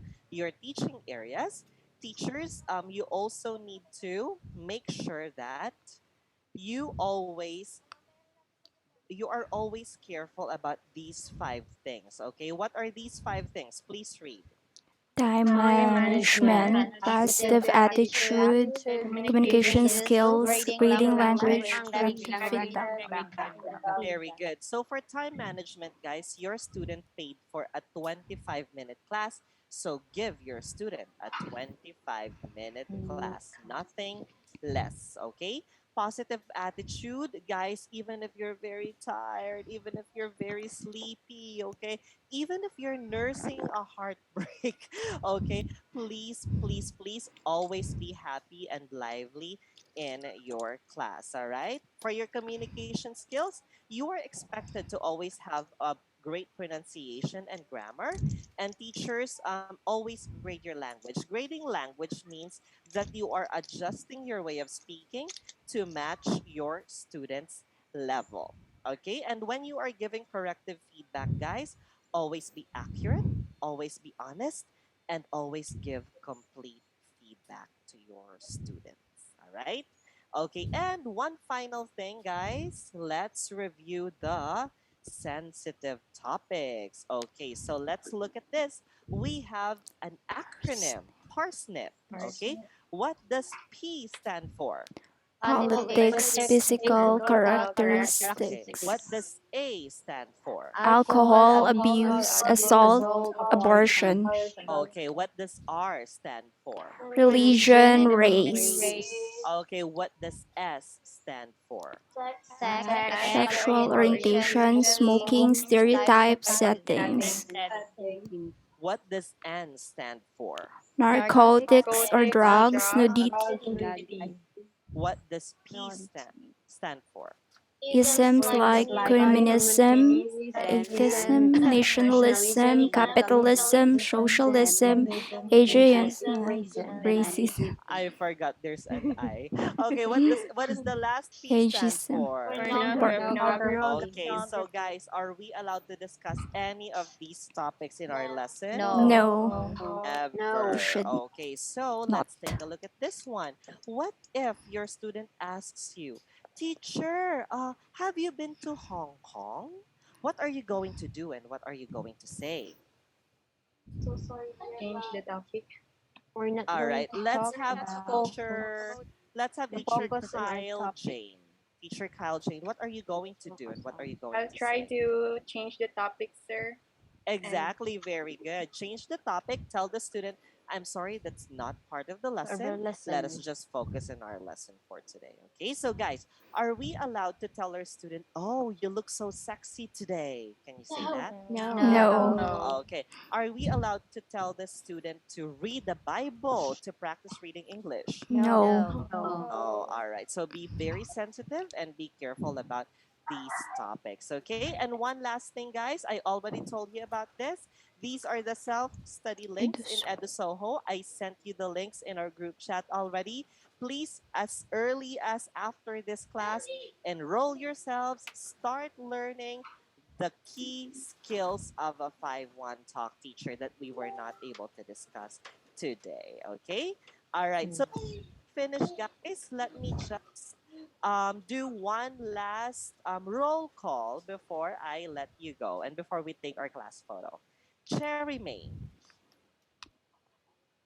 teaching areas, teachers, you also need to make sure that you always you are always careful about these five things. Okay, what are these five things? Please read.
Time
Time management,
management,
positive
positive
attitude,
attitude, communication
communication skills,
skills,
reading
reading
language,
language,
corrective
corrective feedback.
feedback.
Very good. So for time management, guys, your student paid for a 25-minute class. So give your student a 25-minute class, nothing less, okay? Positive attitude, guys, even if you're very tired, even if you're very sleepy, okay? Even if you're nursing a heartbreak, okay? Please, please, please always be happy and lively in your class, all right? For your communication skills, you are expected to always have a great pronunciation and grammar, and teachers always grade your language. Grading language means that you are adjusting your way of speaking to match your students level, okay. And when you are giving corrective feedback, guys, always be accurate, always be honest, and always give complete feedback to your students, all right. Okay, and one final thing, guys. Let's review the sensitive topics. Okay, so let's look at this. We have an acronym, PARSNIP. Okay, what does P stand for?
Politics,
Politics,
physical
physical
Okay, what
characteristics,
characteristics,
does A stand for?
alcohol
alcohol
abuse,
abuse,
assault,
assault,
abortion,
Okay, what does R stand for?
religion, race,
race,
Okay, what does S stand for?
Sex,
sex,
sexual
orientation,
orientation,
smoking,
smoking,
stereotypes,
stereotypes,
and
settings,
settings.
Settings.
What does N stand for?
narcotics or drugs,
Nudity.
What does P stand for?
isms like communism, atheism, nationalism, capitalism, socialism, ageism, racism,
I forgot there's an I. Okay, what does the last P stand
ageism,
for?
Pornography.
Okay, so guys, are we allowed to discuss any of these topics in our lesson?
No.
no, you
Never.
should
Okay, so
not.
let's take a look at this one. What if your student asks you, Teacher, have you been to Hong Kong? What are you going to do and what are you going to say?
Change the topic. We're not
All
going
right,
to talk about
let's have
the
teacher
focus in our
Kyle
topic.
Jane. Teacher Kyle Jane, what are you going to do and what are you going
I'll
to
try
say?
to change the topic, sir. And
Exactly, very good. Change the topic, tell the student I'm sorry, that's not part of the
Of our
lesson. Let us
lesson.
just focus on our lesson for today. Okay, so guys, are we allowed to tell our student, oh, you look so sexy today? Can you say
No.
that?
No.
No.
No.
No.
Okay. Are we allowed to tell the student to read the Bible to practice reading English?
No.
No.
No.
No.
Oh, all right. So be very sensitive and be careful about these topics. Okay. And one last thing, guys. I already told you about this. These are the self study links in
Edus.
EduSoho. I sent you the links in our group chat already. Please, as early as after this class, enroll yourselves, start learning the key skills of a 5-1 talk teacher that we were not able to discuss today. Okay. All right. So finish, guys, let me just do one last roll call before I let you go and before we take our class photo. Cherry May.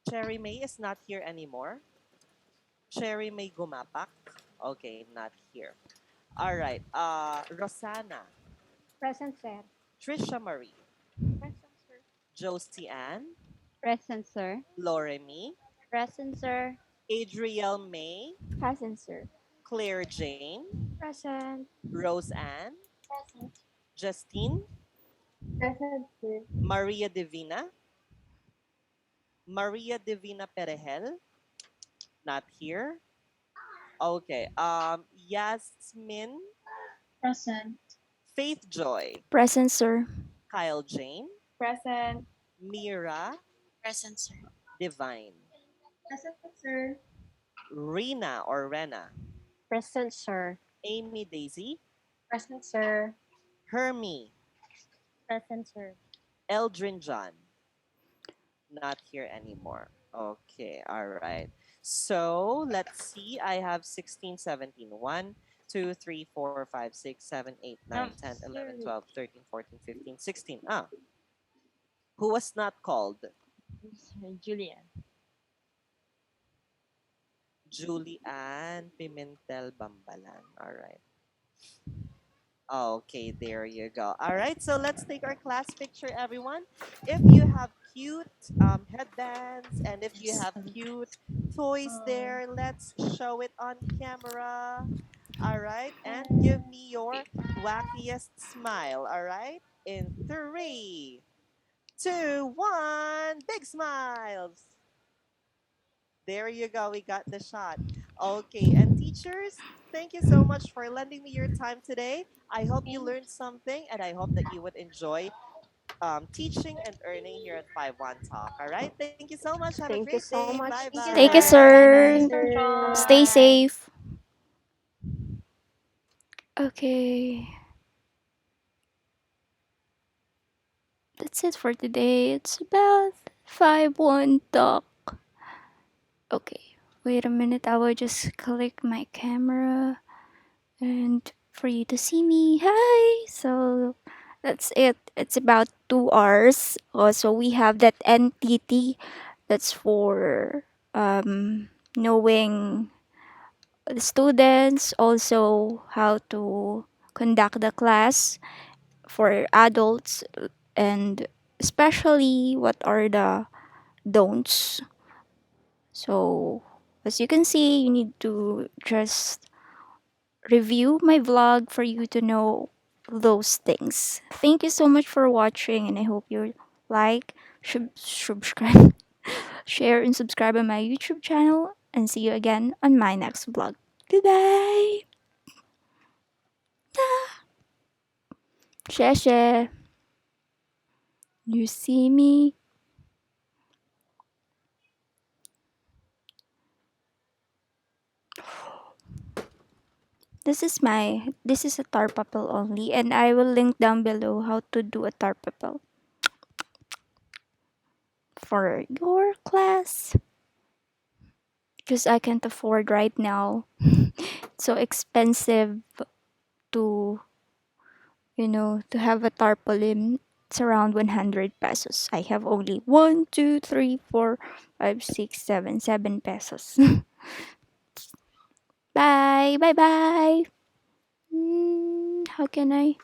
Cherry May is not here anymore. Cherry May Gumapak. Okay, not here. All right. Rosana.
Present, sir.
Trisha Marie.
Present, sir.
Josie Ann.
Present, sir.
Loremi.
Present, sir.
Adriel May.
Present, sir.
Claire Jane.
Present.
Rose Ann.
Present.
Justine.
Present, sir.
Maria Divina. Maria Divina Perehel, not here. Okay. Yasmin,
Present.
Faith Joy,
Present, sir.
Kyle Jane,
Present.
Mira,
Present, sir.
Divine,
Present, sir.
Rena or Rena,
Present, sir.
Amy Daisy,
Present, sir.
Hermie,
Present, sir.
Eldrin John, not here anymore. Okay, all right. So let's see. I have 16, 17. 1, 2, 3, 4, 5, 6, 7, 8, 9, 10, 11, 12, 13, 14, 15, 16. Ah, who was not called?
Julian.
Julie Ann Pimentel Bambalan. All right. Okay, there you go. All right, so let's take our class picture, everyone. If you have cute headbands and if you have cute toys there, let's show it on camera. All right, and give me your wackiest smile. All right, in 3, 2, 1, big smiles. There you go. We got the shot. Okay. And teachers, thank you so much for lending me your time today. I hope you learned something and I hope that you would enjoy teaching and earning here at 5-1 Talk. All right. Thank you so much. Have a
Thank you
great
so
day.
much,
Bye
Thank you,
Thank you,
sir.
bye.
sir.
Thank you,
sir.
Sir
Stay
John.
safe. Okay. That's it for today. It's about 5-1 talk. Okay. Wait a minute. I will just click my camera and for you to see me. Hi. So that's it. It's about 2 hours. Also, we have that NTT. That's for knowing the students, also how to conduct the class for adults, and especially what are the don'ts. So, as you can see, you need to just review my vlog for you to know those things. Thank you so much for watching, and I hope you like, subscribe, share, and subscribe on my YouTube channel. And see you again on my next vlog. Goodbye! 谢谢 You see me? This is a tarpapel only, and I will link down below how to do a tarpapel for your class because I can't afford right now. It's so expensive to, to have a tarpaulin. It's around 100 pesos. I have only 1, 2, 3, 4, 5, 6, 7 pesos. Bye, bye, bye. How can I?